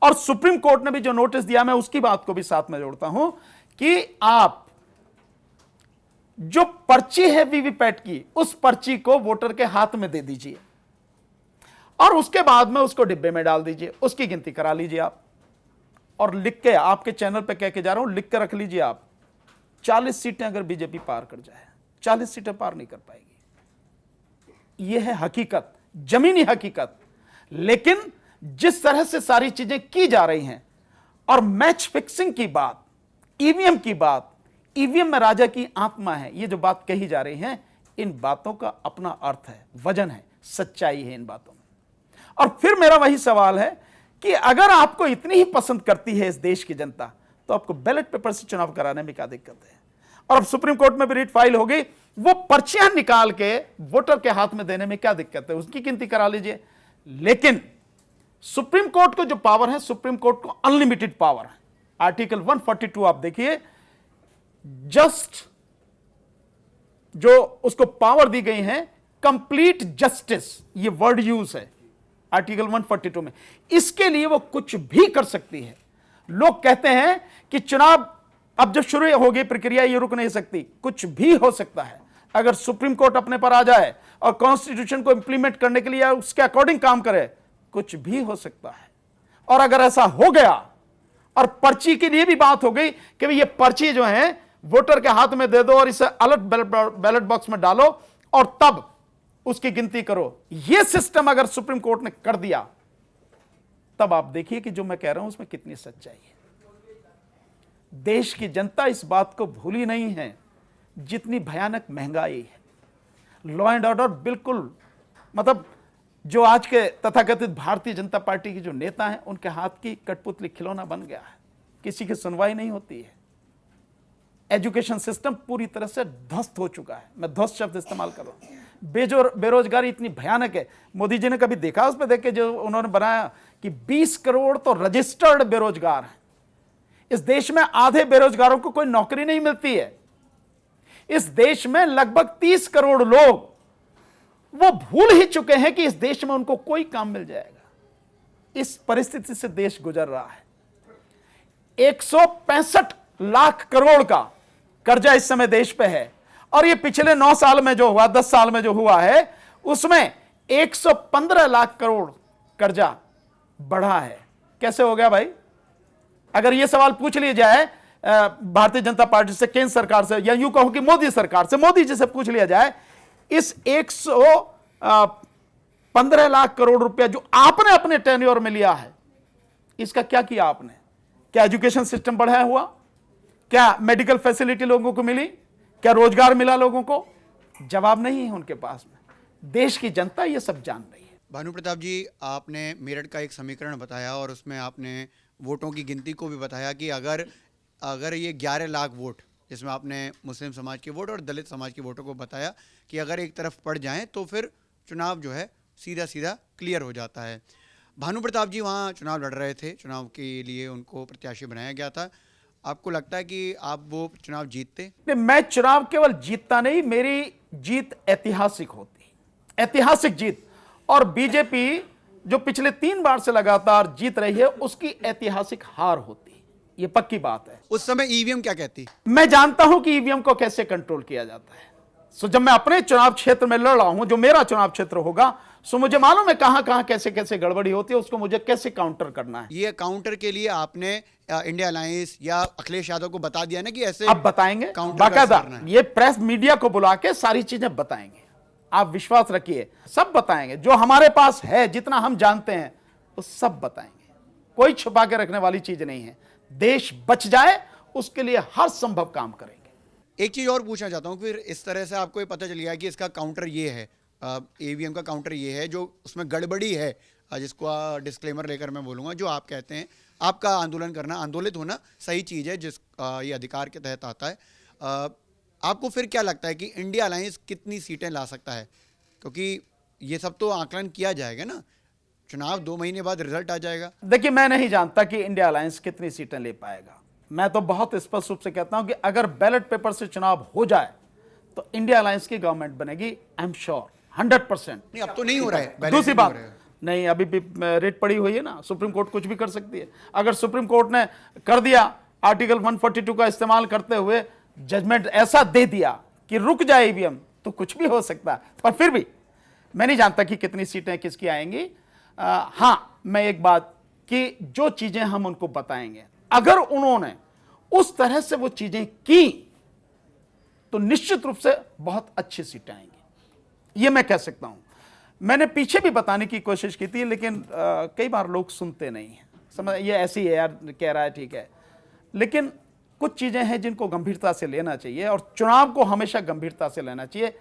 और सुप्रीम कोर्ट ने भी जो नोटिस दिया मैं उसकी बात को भी साथ में जोड़ता हूं कि आप जो पर्ची है वीवीपैट की, उस पर्ची को वोटर के हाथ में दे दीजिए और उसके बाद में उसको डिब्बे में डाल दीजिए, उसकी गिनती करा लीजिए आप, और लिख के आपके चैनल पे कह के जा रहा हूं, लिख के रख लीजिए आप, 40 सीटें अगर बीजेपी पार कर जाए, 40 सीटें पार नहीं कर पाएगी। यह है हकीकत, जमीनी हकीकत। लेकिन जिस तरह से सारी चीजें की जा रही हैं और मैच फिक्सिंग की बात, ईवीएम की बात, ईवीएम में राजा की आत्मा है, ये जो बात कही जा रही है, इन बातों का अपना अर्थ है, वजन है, सच्चाई है इन बातों में। और फिर मेरा वही सवाल है कि अगर आपको इतनी ही पसंद करती है इस देश की जनता, तो आपको बैलेट पेपर से चुनाव कराने में क्या दिक्कत है? और अब सुप्रीम कोर्ट में भी रिट फाइल हो गई, वो पर्चियां निकाल के वोटर के हाथ में देने में क्या दिक्कत है? उसकी गिनती करा लीजिए। लेकिन सुप्रीम कोर्ट को जो पावर है, सुप्रीम कोर्ट को अनलिमिटेड पावर है। आर्टिकल 142 आप देखिए, जस्ट जो उसको पावर दी गई है, कंप्लीट जस्टिस, ये वर्ड यूज है आर्टिकल 142 में। इसके लिए वो कुछ भी कर सकती है। लोग कहते हैं कि चुनाव अब जब शुरू हो गई प्रक्रिया, ये रुक नहीं सकती, कुछ भी हो सकता है। अगर सुप्रीम कोर्ट अपने पर आ जाए और कॉन्स्टिट्यूशन को इंप्लीमेंट करने के लिए उसके अकॉर्डिंग काम करे, कुछ भी हो सकता है। और अगर ऐसा हो गया और पर्ची के लिए भी बात हो गई कि ये पर्ची जो है वोटर के हाथ में दे दो और इसे अलग बैलेट बॉक्स में डालो और तब उसकी गिनती करो, यह सिस्टम अगर सुप्रीम कोर्ट ने कर दिया, तब आप देखिए कि जो मैं कह रहा हूं उसमें कितनी सच्चाई है। देश की जनता इस बात को भूली नहीं है जितनी भयानक महंगाई है। लॉ एंड ऑर्डर बिल्कुल, मतलब जो आज के तथाकथित भारतीय जनता पार्टी के जो नेता हैं, उनके हाथ की कठपुतली खिलौना बन गया है, किसी की सुनवाई नहीं होती है। एजुकेशन सिस्टम पूरी तरह से ध्वस्त हो चुका है। मैं ध्वस्त शब्द इस्तेमाल कर रहा हूं। बेरोजगारी इतनी भयानक है, मोदी जी ने कभी देखा उस पर? देख के जो उन्होंने बनाया कि 20 करोड़ तो रजिस्टर्ड बेरोजगार हैं। इस देश में आधे बेरोजगारों को कोई नौकरी नहीं मिलती है। इस देश में लगभग 30 करोड़ लोग वो भूल ही चुके हैं कि इस देश में उनको कोई काम मिल जाएगा। इस परिस्थिति से देश गुजर रहा है। 165 लाख करोड़ का कर्जा इस समय देश पे है, और ये पिछले 9 साल में जो हुआ, 10 साल में जो हुआ है, उसमें 115 लाख करोड़ कर्जा बढ़ा है। कैसे हो गया भाई? अगर ये सवाल पूछ लिया जाए भारतीय जनता पार्टी से, केंद्र सरकार से, या यूं कहूं कि मोदी सरकार से, मोदी जी से पूछ लिया जाए, इस 115 लाख करोड़ रुपया जो आपने अपने टेन्योर में लिया है, इसका क्या किया आपने? क्या एजुकेशन सिस्टम बढ़ाया हुआ? क्या मेडिकल फैसिलिटी लोगों को मिली? क्या रोजगार मिला लोगों को? जवाब नहीं है उनके पास में। देश की जनता ये सब जान रही है। भानु प्रताप जी, आपने मेरठ का एक समीकरण बताया और उसमें आपने वोटों की गिनती को भी बताया कि अगर ये 11 लाख वोट, जिसमें आपने मुस्लिम समाज के वोट और दलित समाज के वोटों को बताया कि अगर एक तरफ पड़ जाएं तो फिर चुनाव जो है सीधा सीधा क्लियर हो जाता है। भानु प्रताप जी वहाँ चुनाव लड़ रहे थे, चुनाव के लिए उनको प्रत्याशी बनाया गया था। आपको लगता है कि आप वो चुनाव जीतते? नहीं, मैं चुनाव केवल जीतता नहीं, मेरी जीत ऐतिहासिक होती, ऐतिहासिक जीत। और बीजेपी जो पिछले 3 बार से लगातार जीत रही है, उसकी ऐतिहासिक हार होती, ये पक्की बात है। उस समय ईवीएम क्या कहती? मैं जानता हूं कि ईवीएम को कैसे कंट्रोल किया जाता है। सो जब मैं अपने चुनाव क्षेत्र में लड़ रहा हूं, जो मेरा चुनाव क्षेत्र होगा, सो मुझे मालूम है कहां कहां कैसे कैसे गड़बड़ी होती है, उसको मुझे कैसे काउंटर करना है। ये काउंटर के लिए आपने इंडिया अलायंस या अखिलेश यादव को बता दिया ना कि ऐसे अब बताएंगे, बाकायदा ये प्रेस मीडिया को बुला के सारी चीजें बताएंगे। आप विश्वास रखिए, सब बताएंगे। जो हमारे पास है, जितना हम जानते हैं, वो सब बताएंगे। कोई छुपा के रखने वाली चीज नहीं है। देश बच जाए उसके लिए हर संभव काम करेंगे। एक चीज और पूछना चाहता हूं, फिर इस तरह से आपको ये पता चल गया कि इसका काउंटर ये है, ईवीएम का काउंटर ये है, जो उसमें गड़बड़ी है, जिसको डिस्क्लेमर लेकर मैं बोलूँगा, जो आप कहते हैं आपका आंदोलन करना, आंदोलित होना सही चीज़ है, जिस ये अधिकार के तहत आता है। आपको फिर क्या लगता है कि इंडिया अलायंस कितनी सीटें ला सकता है? क्योंकि ये सब तो आकलन किया जाएगा ना, चुनाव 2 महीने बाद रिजल्ट आ जाएगा। देखिए, मैं नहीं जानता कि इंडिया अलायंस कितनी सीटें ले पाएगा। मैं तो बहुत स्पष्ट रूप से कहता हूं कि अगर बैलेट पेपर से चुनाव हो जाए तो इंडिया अलायंस की गवर्नमेंट बनेगी। I am sure 100%। नहीं, अब तो नहीं हो रहा है। दूसरी बात, नहीं, अभी भी रेट पड़ी हुई है ना, सुप्रीम कोर्ट कुछ भी कर सकती है। अगर सुप्रीम कोर्ट ने कर दिया, आर्टिकल 142 का इस्तेमाल करते हुए जजमेंट ऐसा दे दिया कि रुक जाए ईवीएम, तो कुछ भी हो सकता है। पर फिर भी मैं नहीं जानता कि कितनी सीटें किसकी आएंगी। हाँ, मैं एक बात कि जो चीजें हम उनको बताएंगे, अगर उन्होंने उस तरह से वो चीजें की तो निश्चित रूप से बहुत अच्छी सीटें आएंगी, ये मैं कह सकता हूं। मैंने पीछे भी बताने की कोशिश की थी, लेकिन कई बार लोग सुनते नहीं हैं। समझ, ये ऐसी है यार, कह रहा है, ठीक है, लेकिन कुछ चीजें हैं जिनको गंभीरता से लेना चाहिए, और चुनाव को हमेशा गंभीरता से लेना चाहिए।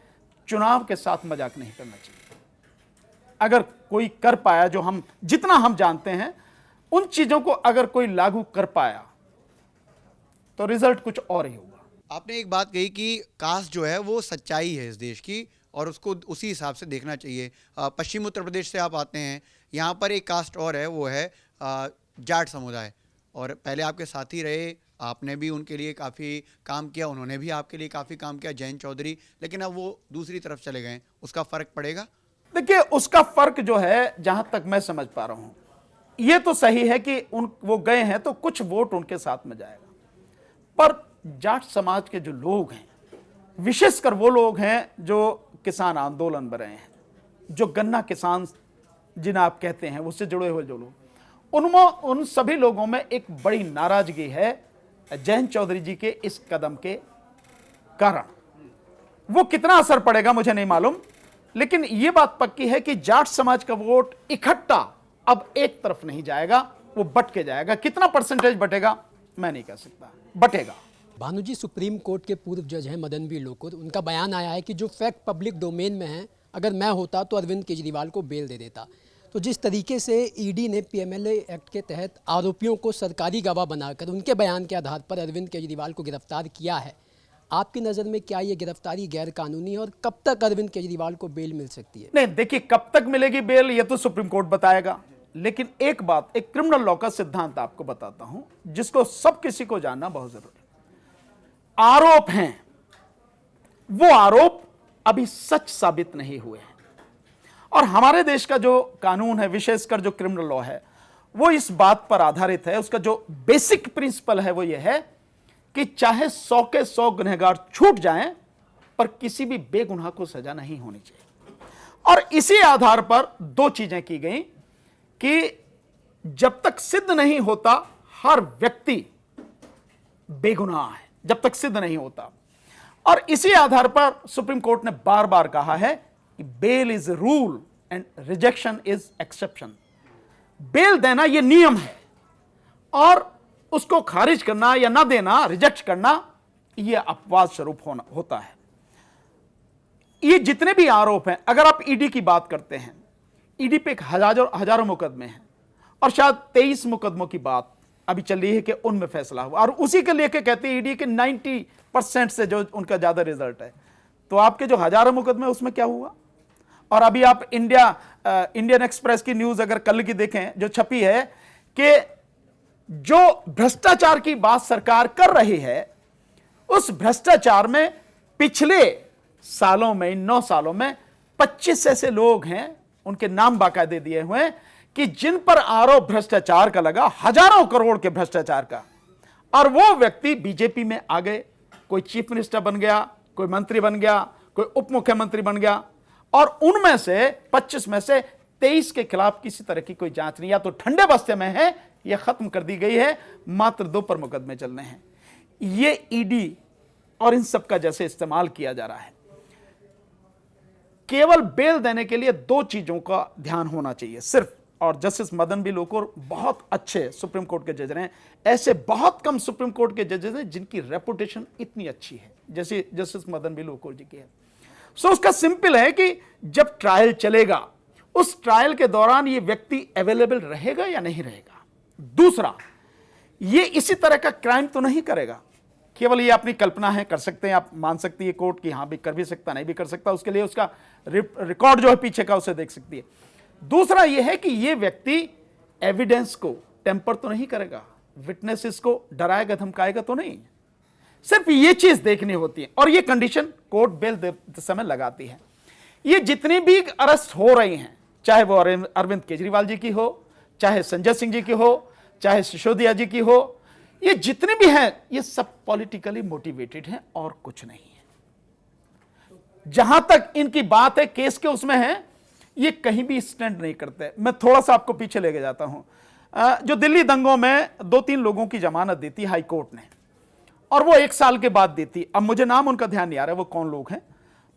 चुनाव के साथ मजाक नहीं करना चाहिए। अगर कोई कर पाया, जो हम जितना हम जानते हैं, उन चीजों को अगर कोई लागू कर पाया तो रिजल्ट कुछ और ही होगा। आपने एक बात कही कि कास्ट जो है वो सच्चाई है इस देश की, और उसको उसी हिसाब से देखना चाहिए। पश्चिम उत्तर प्रदेश से आप आते हैं, यहाँ पर एक कास्ट और है, वो है जाट समुदाय, और पहले आपके साथी रहे, आपने भी उनके लिए काफ़ी काम किया, उन्होंने भी आपके लिए काफ़ी काम किया, जयंत चौधरी, लेकिन अब वो दूसरी तरफ चले गए, उसका फ़र्क पड़ेगा? देखिए, उसका फर्क जो है, जहां तक मैं समझ पा रहा हूं, ये तो सही है कि वो गए हैं तो कुछ वोट उनके साथ में जाएगा, पर जाट समाज के जो लोग हैं, विशेषकर वो लोग हैं जो किसान आंदोलन में रहे हैं, जो गन्ना किसान जिन्हें आप कहते हैं, उससे जुड़े हुए जो लोग, उनमें उन सभी लोगों में एक बड़ी नाराजगी है जयंत चौधरी जी के इस कदम के कारण। वो कितना असर पड़ेगा मुझे नहीं मालूम, लेकिन यह बात पक्की है कि जाट समाज का वोट इकट्ठा अब एक तरफ नहीं जाएगा, वो बट के जाएगा। कितना परसेंटेज बटेगा मैं नहीं कह सकता, बटेगा। भानु जी, सुप्रीम कोर्ट के पूर्व जज हैं मदन बी लोकुर, उनका बयान आया है कि जो फैक्ट पब्लिक डोमेन में है, अगर मैं होता तो अरविंद केजरीवाल को बेल दे देता। तो जिस तरीके से ईडी ने पीएमएलए एक्ट के तहत आरोपियों को सरकारी गवाह बनाकर उनके बयान के आधार पर अरविंद केजरीवाल को गिरफ्तार किया है, आपकी नज़र में क्या ये गिरफ्तारी गैर कानूनी है, और कब तक अरविंद केजरीवाल को बेल मिल सकती है? नहीं, देखिए, कब तक मिलेगी बेल ये तो सुप्रीम कोर्ट बताएगा। लेकिन एक बात, एक क्रिमिनल लॉ का सिद्धांत आपको बताता हूं जिसको सब किसी को जानना बहुत जरूरी है। आरोप हैं, वो आरोप अभी सच साबित नहीं हुए हैं। और हमारे देश का जो कानून है, विशेषकर जो क्रिमिनल लॉ है, वो इस बात पर आधारित है। उसका जो बेसिक प्रिंसिपल है वो ये है कि चाहे 100 के 100 गुनहगार छूट जाएं, पर किसी भी बेगुनाह को सजा नहीं होनी चाहिए। और इसी आधार पर दो चीजें की गई कि जब तक सिद्ध नहीं होता हर व्यक्ति बेगुनाह है, जब तक सिद्ध नहीं होता। और इसी आधार पर सुप्रीम कोर्ट ने बार बार कहा है कि bail is rule and rejection is exception. Bail देना यह नियम है और उसको खारिज करना या ना देना, रिजेक्ट करना, यह अपवाद स्वरूप होता है। ये जितने भी आरोप हैं, अगर आप ईडी की बात करते हैं, ईडी पे हजारों मुकदमे हैं और शायद 23 मुकदमों की बात अभी चल रही है कि उनमें फैसला हुआ, और उसी के लिए कहते हैं ईडी के 90% से जो उनका ज्यादा रिजल्ट है। तो आपके जो हजारों मुकदमे उसमें क्या हुआ? और अभी आप इंडियन एक्सप्रेस की न्यूज अगर कल की देखें जो छपी है कि जो भ्रष्टाचार की बात सरकार कर रही है, उस भ्रष्टाचार में पिछले सालों में, 9 सालों में 25 ऐसे लोग हैं, उनके नाम बाकायदे दिए हुए हैं कि जिन पर आरोप भ्रष्टाचार का लगा, हजारों करोड़ के भ्रष्टाचार का, और वो व्यक्ति बीजेपी में आ गए। कोई चीफ मिनिस्टर बन गया, कोई मंत्री बन गया, कोई उप मुख्यमंत्री बन गया, और उनमें से 25 में से 23 के खिलाफ किसी तरह की कोई जांच नहीं, या तो ठंडे बस्ते में है या खत्म कर दी गई है, मात्र 2 पर मुकदमे चल रहे हैं। ये ईडी और इन सब का जैसे इस्तेमाल किया जा रहा है। केवल बेल देने के लिए 2 चीजों का ध्यान होना चाहिए सिर्फ, और जस्टिस मदन बी लोकुर बहुत अच्छे सुप्रीम कोर्ट के जज हैं। ऐसे बहुत कम सुप्रीम कोर्ट के जजेस हैं जिनकी रेपुटेशन इतनी अच्छी है जैसे जस्टिस मदन बी लोकुर जी की है। सो उसका सिंपल है कि जब ट्रायल चलेगा, उस ट्रायल के दौरान ये व्यक्ति अवेलेबल रहेगा या नहीं रहेगा। दूसरा, ये इसी तरह का क्राइम तो नहीं करेगा, केवल ये अपनी कल्पना है, कर सकते हैं, आप मान सकती है कोर्ट की हाँ भी कर भी सकता, नहीं भी कर सकता, उसके लिए उसका रिकॉर्ड जो है पीछे का उसे देख सकती है। दूसरा ये है कि ये व्यक्ति एविडेंस को टेम्पर तो नहीं करेगा, विटनेसेस को डराएगा धमकाएगा तो नहीं, सिर्फ ये चीज देखनी होती है। और ये कंडीशन कोर्ट बेल देते समय लगाती है। ये जितनी भी अरेस्ट हो रही हैं, चाहे वो अरविंद केजरीवाल जी की हो, चाहे संजय सिंह जी की हो, चाहे सिसोदिया जी की हो, ये जितने भी हैं ये सब पॉलिटिकली मोटिवेटेड हैं और कुछ नहीं है। जहां तक इनकी बात है केस के उसमें है, ये कहीं भी स्टैंड नहीं करते। मैं थोड़ा सा आपको पीछे लेके जाता हूं। जो दिल्ली दंगों में 2-3 लोगों की जमानत दी थी हाई कोर्ट ने, और वो 1 साल के बाद दी थी। अब मुझे नाम उनका ध्यान नहीं आ रहा वो कौन लोग हैं,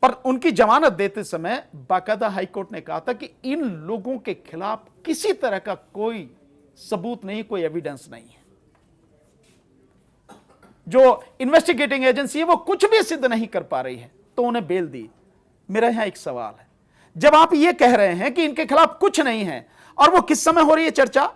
पर उनकी जमानत देते समय बाकायदा हाई कोर्ट ने कहा था कि इन लोगों के खिलाफ किसी तरह का कोई सबूत नहीं, कोई एविडेंस नहीं है। जो इन्वेस्टिगेटिंग एजेंसी है वो कुछ भी सिद्ध नहीं कर पा रही है, तो उन्हें बेल दी। मेरा यहां एक सवाल है, जब आप ये कह रहे हैं कि इनके खिलाफ कुछ नहीं है, और वो किस समय हो रही है चर्चा?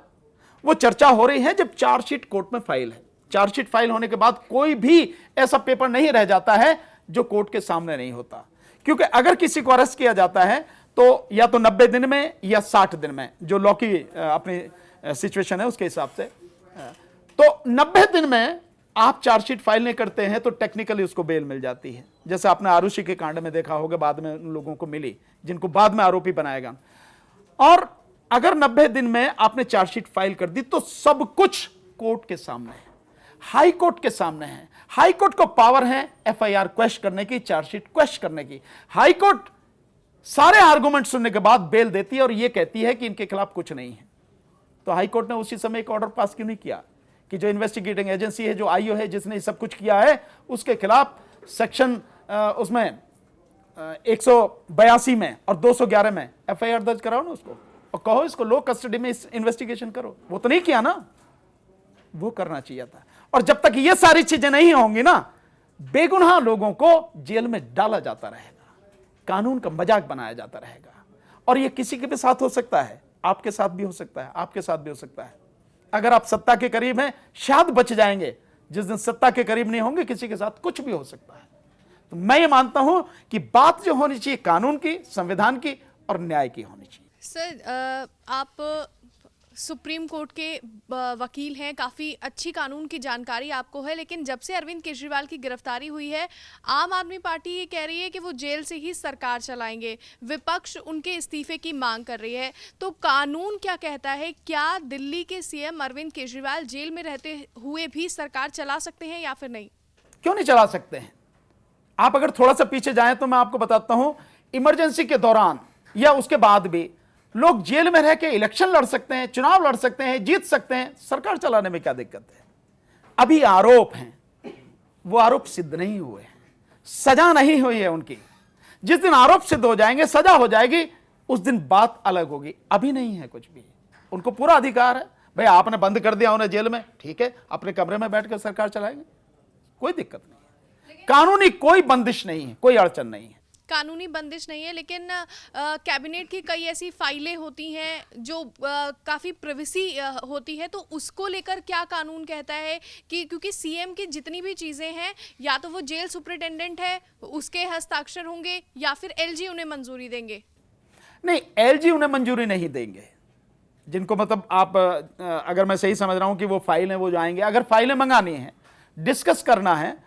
वो चर्चा हो रही है जब चार्जशीट कोर्ट में फाइल है। चार्जशीट फाइल होने के बाद कोई भी ऐसा पेपर नहीं रह जाता है जो कोर्ट के सामने नहीं होता, क्योंकि अगर किसी को अरेस्ट किया जाता है तो या तो 90 दिन में या 60 दिन में, जो लॉ की अपनी सिचुएशन है उसके हिसाब से। तो 90 दिन में आप चार्जशीट फाइल नहीं करते हैं तो टेक्निकली उसको बेल मिल जाती है, जैसे आपने आरुषि के कांड में देखा होगा, बाद में उन लोगों को मिली जिनको बाद में आरोपी बनाया गया। और अगर 90 दिन में आपने चार्जशीट फाइल कर दी तो सब कुछ कोर्ट के सामने है, हाई कोर्ट के सामने है। हाई कोर्ट को पावर है एफआईआर क्वेश करने की, चार्जशीट क्वेश करने की। हाई कोर्ट सारे आर्गुमेंट सुनने के बाद बेल देती है और यह कहती है कि इनके खिलाफ कुछ नहीं है। तो हाई कोर्ट ने उसी समय एक ऑर्डर पास क्यों नहीं किया कि जो इन्वेस्टिगेटिंग एजेंसी है, जो आईओ है, जिसने सब कुछ किया है, उसके खिलाफ सेक्शन उसमें 182 में और 211 में एफआईआर दर्ज कराओ ना उसको, और कहो इसको लो कस्टडी में इन्वेस्टिगेशन करो। वो तो नहीं किया ना, वो करना चाहिए था। और जब तक ये सारी चीजें नहीं होंगी ना, बेगुनाह लोगों को जेल में डाला जाता रहेगा, कानून का मजाक बनाया जाता रहेगा। और ये किसी के भी साथ हो सकता है, आपके साथ भी हो सकता है, आपके साथ भी हो सकता है। अगर आप सत्ता के करीब हैं शायद बच जाएंगे, जिस दिन सत्ता के करीब नहीं होंगे किसी के साथ कुछ भी हो सकता है। तो मैं ये मानता हूं कि बात जो होनी चाहिए कानून की, संविधान की और न्याय की होनी चाहिए। सर, आप सुप्रीम कोर्ट के वकील हैं, काफ़ी अच्छी कानून की जानकारी आपको है, लेकिन जब से अरविंद केजरीवाल की गिरफ्तारी हुई है, आम आदमी पार्टी ये कह रही है कि वो जेल से ही सरकार चलाएंगे, विपक्ष उनके इस्तीफे की मांग कर रही है। तो कानून क्या कहता है? क्या दिल्ली के सीएम अरविंद केजरीवाल जेल में रहते हुए भी सरकार चला सकते हैं या फिर नहीं? क्यों नहीं चला सकते हैं? आप अगर थोड़ा सा पीछे जाएं तो मैं आपको बताता हूं, इमरजेंसी के दौरान या उसके बाद भी लोग जेल में रह के इलेक्शन लड़ सकते हैं, चुनाव लड़ सकते हैं, जीत सकते हैं। सरकार चलाने में क्या दिक्कत है? अभी आरोप हैं, वो आरोप सिद्ध नहीं हुए, सजा नहीं हुई है उनकी। जिस दिन आरोप सिद्ध हो जाएंगे, सजा हो जाएगी, उस दिन बात अलग होगी। अभी नहीं है कुछ भी। उनको पूरा अधिकार है। भाई आपने बंद कर दिया उन्हें जेल में, ठीक है, अपने कमरे में बैठकर सरकार चलाएंगे, कोई दिक्कत नहीं है। कानूनी कोई बंदिश नहीं है, कोई अड़चन नहीं है। कानूनी बंदिश नहीं है, लेकिन कैबिनेट की कई ऐसी फाइलें होती हैं जो काफ़ी प्राइवेसी होती है, तो उसको लेकर क्या कानून कहता है कि क्योंकि सीएम की जितनी भी चीज़ें हैं, या तो वो जेल सुपरिटेंडेंट है उसके हस्ताक्षर होंगे या फिर एलजी उन्हें मंजूरी देंगे? नहीं, एलजी उन्हें मंजूरी नहीं देंगे। जिनको मतलब आप अगर मैं सही समझ रहा हूं कि वो फाइलें वो जाएंगे, अगर फाइलें मंगानी है, डिस्कस करना है,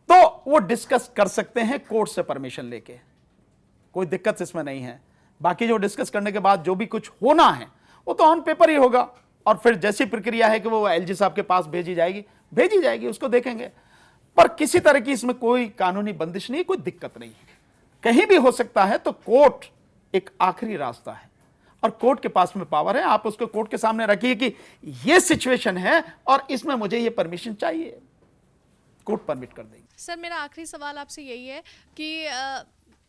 तो वो डिस्कस कर सकते हैं कोर्ट से परमिशन लेके, कोई दिक्कत इसमें नहीं है। बाकी जो डिस्कस करने के बाद जो भी कुछ होना है वो तो ऑन पेपर ही होगा, और फिर जैसी प्रक्रिया है कि वो एलजी साहब के पास भेजी जाएगी, उसको देखेंगे। पर किसी तरह की इसमें कोई कानूनी बंदिश नहीं, कोई दिक्कत नहीं है। कहीं भी हो सकता है, तो कोर्ट एक आखिरी रास्ता है और कोर्ट के पास में पावर है। आप उसको कोर्ट के सामने रखिए कि ये सिचुएशन है और इसमें मुझे ये परमिशन चाहिए, कोर्ट परमिट कर देंगे। सर, मेरा आखिरी सवाल आपसे यही है कि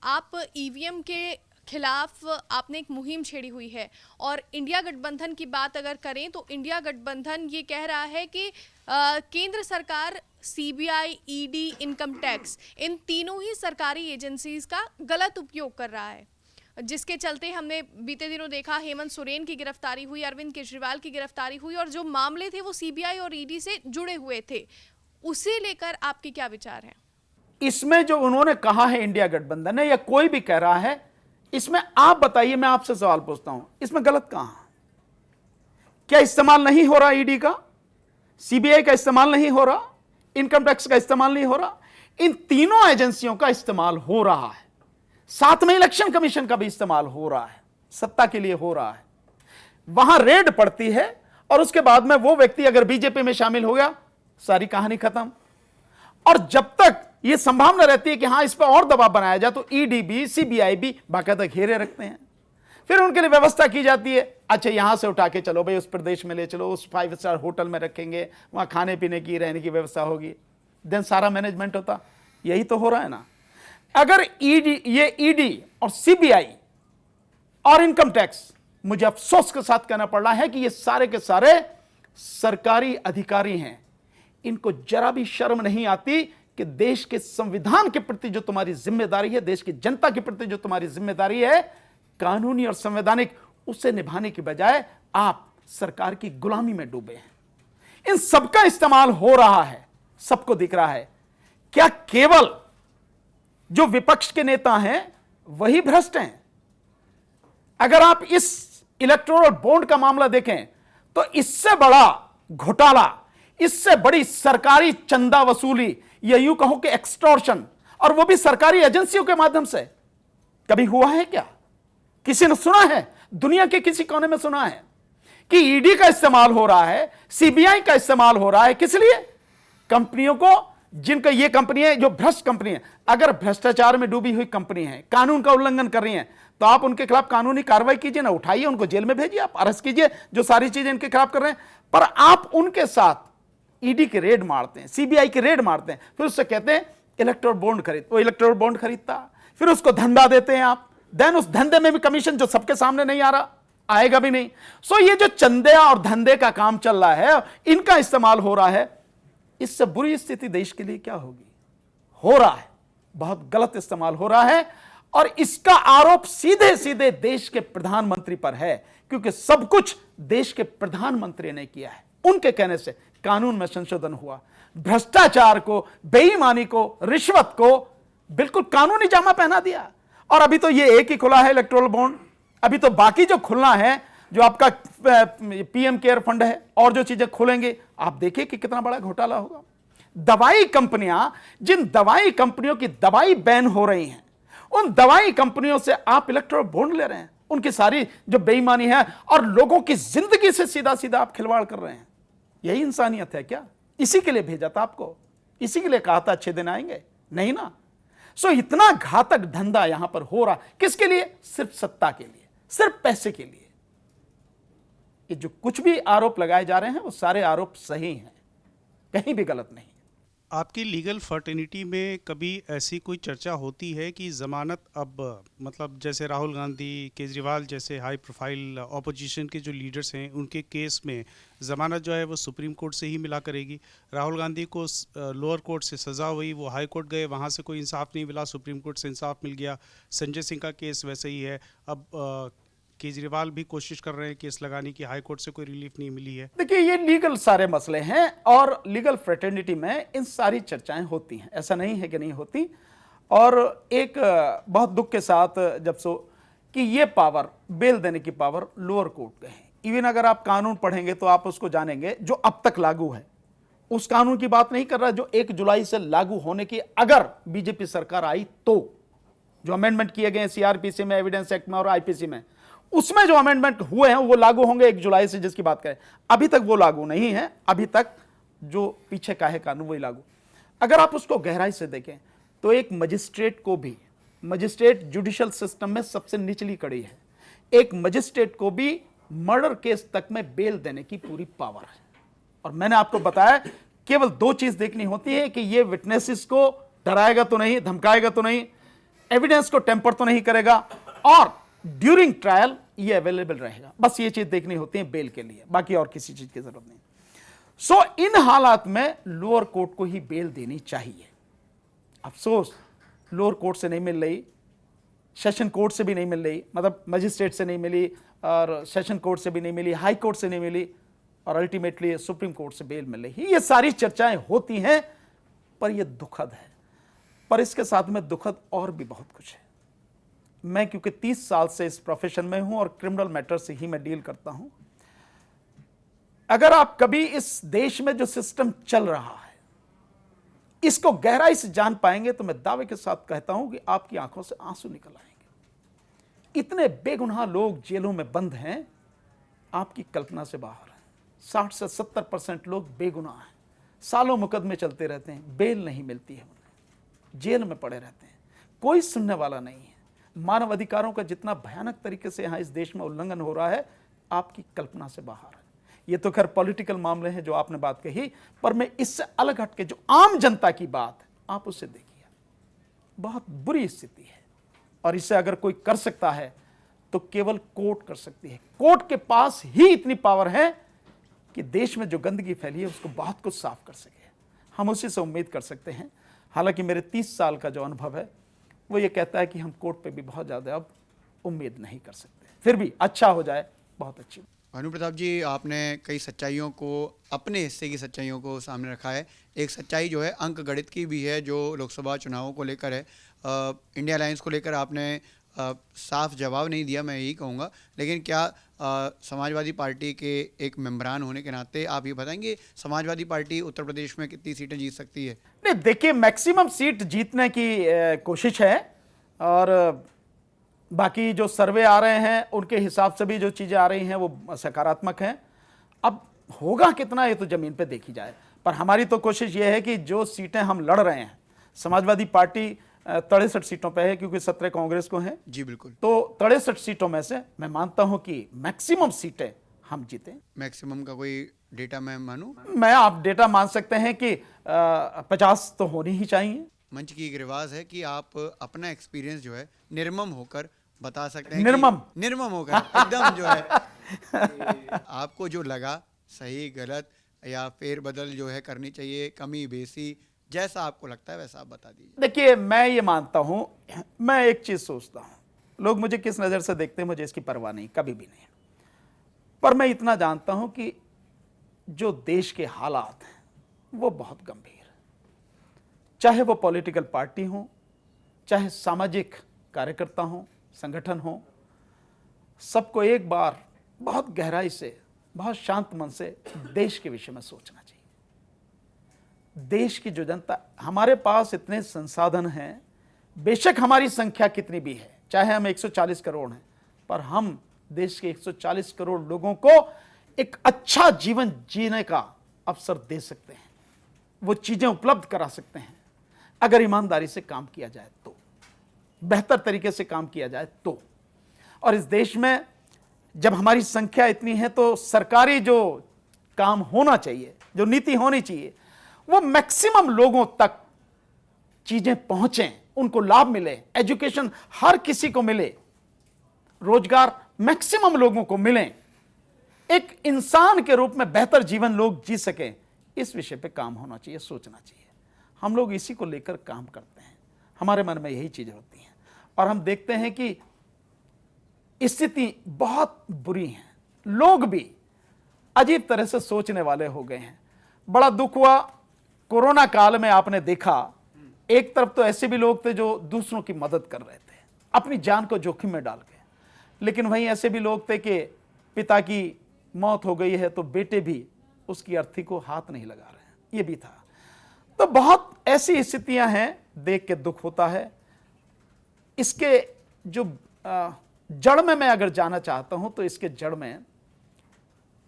आप ईवीएम के खिलाफ आपने एक मुहिम छेड़ी हुई है, और इंडिया गठबंधन की बात अगर करें तो इंडिया गठबंधन ये कह रहा है कि केंद्र सरकार, सीबीआई, ईडी, इनकम टैक्स, इन तीनों ही सरकारी एजेंसीज का गलत उपयोग कर रहा है, जिसके चलते हमने बीते दिनों देखा हेमंत सोरेन की गिरफ्तारी हुई, अरविंद केजरीवाल की गिरफ्तारी हुई, और जो मामले थे वो सीबीआई और ईडी से जुड़े हुए थे। उसे लेकर आपके क्या विचार हैं? इसमें जो उन्होंने कहा है इंडिया गठबंधन ने, या कोई भी कह रहा है, इसमें आप बताइए, मैं आपसे सवाल पूछता हूं, इसमें गलत कहां? क्या इस्तेमाल नहीं हो रहा ईडी का, सीबीआई का इस्तेमाल नहीं हो रहा, इनकम टैक्स का इस्तेमाल नहीं हो रहा? इन तीनों एजेंसियों का इस्तेमाल हो रहा है। साथ में इलेक्शन कमीशन का भी इस्तेमाल हो रहा है, सत्ता के लिए हो रहा है। वहां रेड पड़ती है और उसके बाद में वो व्यक्ति अगर बीजेपी में शामिल हो गया, सारी कहानी खत्म। और जब तक यह संभावना रहती है कि हां इस पर और दबाव बनाया जाए, तो ईडी भी, सीबीआई भी बाकायदा घेरे रखते हैं। फिर उनके लिए व्यवस्था की जाती है, अच्छा यहां से उठा के चलो भाई, उस प्रदेश में ले चलो, उस 5 स्टार होटल में रखेंगे, वहां खाने पीने की, रहने की व्यवस्था होगी, देन सारा मैनेजमेंट होता। यही तो हो रहा है ना। अगर ईडी और सीबीआई और इनकम टैक्स, मुझे अफसोस के साथ कहना पड़ रहा है कि ये सारे के सारे सरकारी अधिकारी हैं, इनको जरा भी शर्म नहीं आती कि देश के संविधान के प्रति जो तुम्हारी जिम्मेदारी है, देश की जनता के प्रति जो तुम्हारी जिम्मेदारी है, कानूनी और संवैधानिक, उसे निभाने की बजाय आप सरकार की गुलामी में डूबे हैं। इन सबका इस्तेमाल हो रहा है, सबको दिख रहा है। क्या केवल जो विपक्ष के नेता हैं वही भ्रष्ट हैं? अगर आप इस इलेक्टोरल बॉन्ड का मामला देखें, तो इससे बड़ा घोटाला, इससे बड़ी सरकारी चंदा वसूली, या यूं कहो कि एक्सटॉर्शन, और वो भी सरकारी एजेंसियों के माध्यम से, कभी हुआ है क्या? किसी ने सुना है? दुनिया के किसी कोने में सुना है कि ईडी का इस्तेमाल हो रहा है, सीबीआई का इस्तेमाल हो रहा है? किस लिए? कंपनियों को, जिनका ये कंपनी है जो भ्रष्ट कंपनी है, अगर भ्रष्टाचार में डूबी हुई कंपनी है, कानून का उल्लंघन कर रही है, तो आप उनके खिलाफ कानूनी कार्रवाई कीजिए ना, उठाइए, उनको जेल में भेजिए, आप अरेस्ट कीजिए, जो सारी चीजें इनके खिलाफ कर रहे हैं। पर आप उनके साथ ईडी के रेड मारते हैं, सीबीआई के रेड मारते हैं, फिर उससे कहते हैं इलेक्टोरल बॉन्ड खरीद, वो इलेक्टोरल बॉन्ड खरीदता, फिर उसको धंधा देते हैं आप, देन उस धंधे में भी कमीशन जो सबके सामने नहीं आ रहा, आएगा भी नहीं। सो ये जो चंदे और धंधे का काम चल रहा है, इनका इस्तेमाल हो रहा है, इससे बुरी स्थिति देश के लिए क्या होगी? हो रहा है, बहुत गलत इस्तेमाल हो रहा है, और इसका आरोप सीधे सीधे देश के प्रधानमंत्री पर है, क्योंकि सब कुछ देश के प्रधानमंत्री ने किया है। उनके कहने से कानून में संशोधन हुआ, भ्रष्टाचार को, बेईमानी को, रिश्वत को बिल्कुल कानूनी जामा पहना दिया। और अभी तो ये एक ही खुला है इलेक्टोरल बॉन्ड, अभी तो बाकी जो खुलना है, जो आपका पीएम केयर फंड है और जो चीजें खोलेंगे, आप देखिए कि कितना बड़ा घोटाला होगा। दवाई कंपनियां, जिन दवाई कंपनियों की दवाई बैन हो रही हैं, उन दवाई कंपनियों से आप इलेक्टोरल बॉन्ड ले रहे हैं, उनकी सारी जो बेईमानी है, और लोगों की जिंदगी से सीधा सीधा आप खिलवाड़ कर रहे हैं। यही इंसानियत है क्या? इसी के लिए भेजा था आपको, इसी के लिए कहा था अच्छे दिन आएंगे, नहीं ना? सो इतना घातक धंधा यहां पर हो रहा, किसके लिए? सिर्फ सत्ता के लिए, सिर्फ पैसे के लिए। ये जो कुछ भी आरोप लगाए जा रहे हैं वो सारे आरोप सही हैं, कहीं भी गलत नहीं। आपकी लीगल फर्टिनिटी में कभी ऐसी कोई चर्चा होती है कि ज़मानत अब, मतलब जैसे राहुल गांधी, केजरीवाल जैसे हाई प्रोफाइल ऑपोजिशन के जो लीडर्स हैं, उनके केस में ज़मानत जो है वो सुप्रीम कोर्ट से ही मिला करेगी? राहुल गांधी को लोअर कोर्ट से सज़ा हुई, वो हाई कोर्ट गए, वहाँ से कोई इंसाफ नहीं मिला, सुप्रीम कोर्ट से इंसाफ मिल गया। संजय सिंह का केस वैसे ही है। अब केजरीवाल भी कोशिश कर रहे हैं केस लगाने की, हाई कोर्ट से कोई रिलीफ नहीं मिली है। देखिए, ये लीगल सारे मसले हैं और लीगल फ्रेटर्निटी में इन सारी चर्चाएं होती हैं, ऐसा नहीं है कि नहीं होती। और एक बहुत दुख के साथ जब सो कि ये पावर, बेल देने की पावर लोअर कोर्ट के हैं। इवन अगर आप कानून पढ़ेंगे तो आप उसको जानेंगे, जो अब तक लागू है उस कानून की बात नहीं कर रहा जो 1 जुलाई से लागू होने की अगर बीजेपी सरकार आई तो, जो अमेंडमेंट किए गए सीआरपीसी में, एविडेंस एक्ट में और आईपीसी में, उसमें जो अमेंडमेंट हुए हैं वो लागू होंगे 1 जुलाई से, जिसकी बात करें। अभी तक वो लागू नहीं है, अभी तक जो पीछे का है कानून वही लागू। अगर आप उसको गहराई से देखें तो एक मजिस्ट्रेट को भी, मजिस्ट्रेट जुडिशियल सिस्टम में सबसे निचली कड़ी है, एक मजिस्ट्रेट को भी मर्डर केस तक में बेल देने की पूरी पावर है। और मैंने आपको बताया केवल 2 चीज देखनी होती है कि ये विटनेसेस को डराएगा तो नहीं, धमकाएगा तो नहीं, एविडेंस को टेम्पर तो नहीं करेगा, और ड्यूरिंग ट्रायल ये अवेलेबल रहेगा। बस ये चीज देखनी होती है बेल के लिए, बाकी और किसी चीज की जरूरत नहीं। सो इन हालात में लोअर कोर्ट को ही बेल देनी चाहिए। अफसोस लोअर कोर्ट से नहीं मिल रही, सेशन कोर्ट से भी नहीं मिल रही, मतलब मजिस्ट्रेट से नहीं मिली, और सेशन कोर्ट से भी नहीं मिली, हाई कोर्ट से नहीं मिली, और अल्टीमेटली सुप्रीम कोर्ट से बेल मिल रही। ये सारी चर्चाएं होती हैं, पर यह दुखद है। पर इसके साथ में दुखद और भी बहुत कुछ है। मैं क्योंकि 30 साल से इस प्रोफेशन में हूं और क्रिमिनल मैटर से ही मैं डील करता हूं, अगर आप कभी इस देश में जो सिस्टम चल रहा है इसको गहराई से जान पाएंगे तो मैं दावे के साथ कहता हूं कि आपकी आंखों से आंसू निकल आएंगे। इतने बेगुनाह लोग जेलों में बंद हैं, आपकी कल्पना से बाहर है। 60 से 70% लोग बेगुनाह हैं, सालों मुकदमे चलते रहते हैं, बेल नहीं मिलती है उन्हें, जेल में पड़े रहते हैं, कोई सुनने वाला नहीं है। मानव अधिकारों का जितना भयानक तरीके से यहां इस देश में उल्लंघन हो रहा है, आपकी कल्पना से बाहर है। ये तो खैर पॉलिटिकल मामले हैं जो आपने बात कही, पर मैं इससे अलग हटके जो आम जनता की बात है आप उसे देखिए। बहुत बुरी स्थिति है, और इसे अगर कोई कर सकता है तो केवल कोर्ट कर सकती है। कोर्ट के पास ही इतनी पावर है कि देश में जो गंदगी फैली है उसको बहुत कुछ साफ कर सके। हम उसी से उम्मीद कर सकते हैं। हालांकि मेरे 30 साल का जो अनुभव है वो ये कहता है कि हम कोर्ट पे भी बहुत ज़्यादा अब उम्मीद नहीं कर सकते। फिर भी अच्छा हो जाए, बहुत अच्छी। भानु प्रताप जी, आपने कई सच्चाइयों को, अपने हिस्से की सच्चाइयों को सामने रखा है। एक सच्चाई जो है अंक गणित की भी है, जो लोकसभा चुनावों को लेकर है। इंडिया अलायंस को लेकर आपने साफ जवाब नहीं दिया, मैं यही कहूँगा। लेकिन क्या समाजवादी पार्टी के एक मेंबरान होने के नाते आप ये बताएंगे समाजवादी पार्टी उत्तर प्रदेश में कितनी सीटें जीत सकती है? नहीं, देखिए, मैक्सिमम सीट जीतने की कोशिश है, और बाकी जो सर्वे आ रहे हैं उनके हिसाब से भी जो चीज़ें आ रही हैं वो सकारात्मक हैं। अब होगा कितना ये तो ज़मीन पे देखी जाए, पर हमारी तो कोशिश ये है कि जो सीटें हम लड़ रहे हैं, समाजवादी पार्टी 63 सीटों पे है क्योंकि 17 कांग्रेस को हैं। जी बिल्कुल। तो 63 सीटों में से मैं मानता हूं कि मैक्सिमम सीटें हम जीतें। मैक्सिमम का कोई डेटा मैं मानूं? मैं, आप डेटा मान सकते हैं कि 50 तो होनी ही चाहिए। मंच की एक रिवाज है कि आप अपना एक्सपीरियंस जो है निर्मम होकर बता सकते हैं। निर्मम होकर एकदम जो है आपको जो लगा सही गलत या फेरबदल जो है करनी चाहिए, कमी बेसी, जैसा आपको लगता है वैसा आप बता दीजिए। देखिए, मैं ये मानता हूं, मैं एक चीज सोचता हूं, लोग मुझे किस नजर से देखते हैं मुझे इसकी परवाह नहीं, कभी भी नहीं। पर मैं इतना जानता हूं कि जो देश के हालात हैं वो बहुत गंभीर, चाहे वो पॉलिटिकल पार्टी हो, चाहे सामाजिक कार्यकर्ता हो, संगठन हो, सबको एक बार बहुत गहराई से, बहुत शांत मन से देश के विषय में सोचना चाहिए। देश की जो जनता, हमारे पास इतने संसाधन हैं, बेशक हमारी संख्या कितनी भी है, चाहे हम 140 करोड़ हैं, पर हम देश के 140 करोड़ लोगों को एक अच्छा जीवन जीने का अवसर दे सकते हैं, वो चीजें उपलब्ध करा सकते हैं अगर ईमानदारी से काम किया जाए तो, बेहतर तरीके से काम किया जाए तो। और इस देश में जब हमारी संख्या इतनी है तो सरकारी जो काम होना चाहिए, जो नीति होनी चाहिए, वो मैक्सिमम लोगों तक चीजें पहुंचें, उनको लाभ मिले, एजुकेशन हर किसी को मिले, रोजगार मैक्सिमम लोगों को मिले, एक इंसान के रूप में बेहतर जीवन लोग जी सकें, इस विषय पे काम होना चाहिए, सोचना चाहिए। हम लोग इसी को लेकर काम करते हैं, हमारे मन में यही चीजें होती हैं और हम देखते हैं कि स्थिति बहुत बुरी है, लोग भी अजीब तरह से सोचने वाले हो गए हैं। बड़ा दुख हुआ कोरोना काल में, आपने देखा एक तरफ तो ऐसे भी लोग थे जो दूसरों की मदद कर रहे थे अपनी जान को जोखिम में डाल के, लेकिन वहीं ऐसे भी लोग थे कि पिता की मौत हो गई है तो बेटे भी उसकी अर्थी को हाथ नहीं लगा रहे हैं, ये भी था। तो बहुत ऐसी स्थितियां हैं, देख के दुख होता है। इसके जो जड़ में मैं अगर जाना चाहता हूं तो इसके जड़ में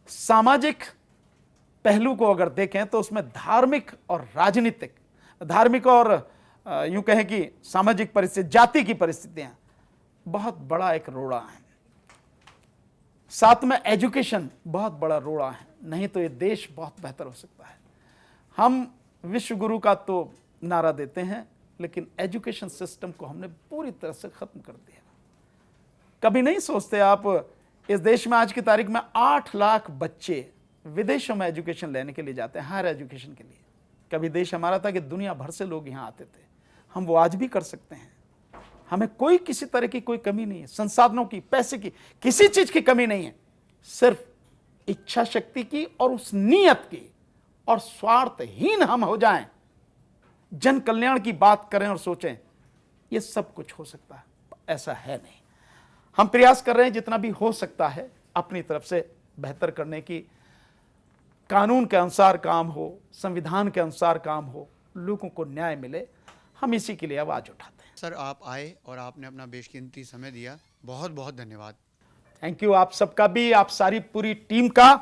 सामाजिक पहलू को अगर देखें तो उसमें धार्मिक और राजनीतिक, धार्मिक और यूं कहें कि सामाजिक परिस्थिति, जाति की परिस्थितियां बहुत बड़ा एक रोड़ा है। साथ में एजुकेशन बहुत बड़ा रोड़ा है, नहीं तो ये देश बहुत बेहतर हो सकता है। हम विश्व गुरु का तो नारा देते हैं, लेकिन एजुकेशन सिस्टम को हमने पूरी तरह से खत्म कर दिया। कभी नहीं सोचते आप, इस देश में आज की तारीख में 8 लाख बच्चे विदेशों में एजुकेशन लेने के लिए जाते हैं, हायर एजुकेशन के लिए। कभी देश हमारा था कि दुनिया भर से लोग यहाँ आते थे, हम वो आज भी कर सकते हैं। हमें कोई किसी तरह की कोई कमी नहीं है, संसाधनों की, पैसे की, किसी चीज की कमी नहीं है, सिर्फ इच्छा शक्ति की और उस नीयत की, और स्वार्थहीन हम हो जाएं, जन कल्याण की बात करें और सोचें, ये सब कुछ हो सकता है। ऐसा है नहीं। हम प्रयास कर रहे हैं जितना भी हो सकता है अपनी तरफ से बेहतर करने की, कानून के अनुसार काम हो, संविधान के अनुसार काम हो, लोगों को न्याय मिले, हम इसी के लिए आवाज उठाते हैं। सर, आप आए और आपने अपना बेशकीमती समय दिया, बहुत बहुत धन्यवाद। थैंक यू आप सबका भी, आप सारी पूरी टीम का।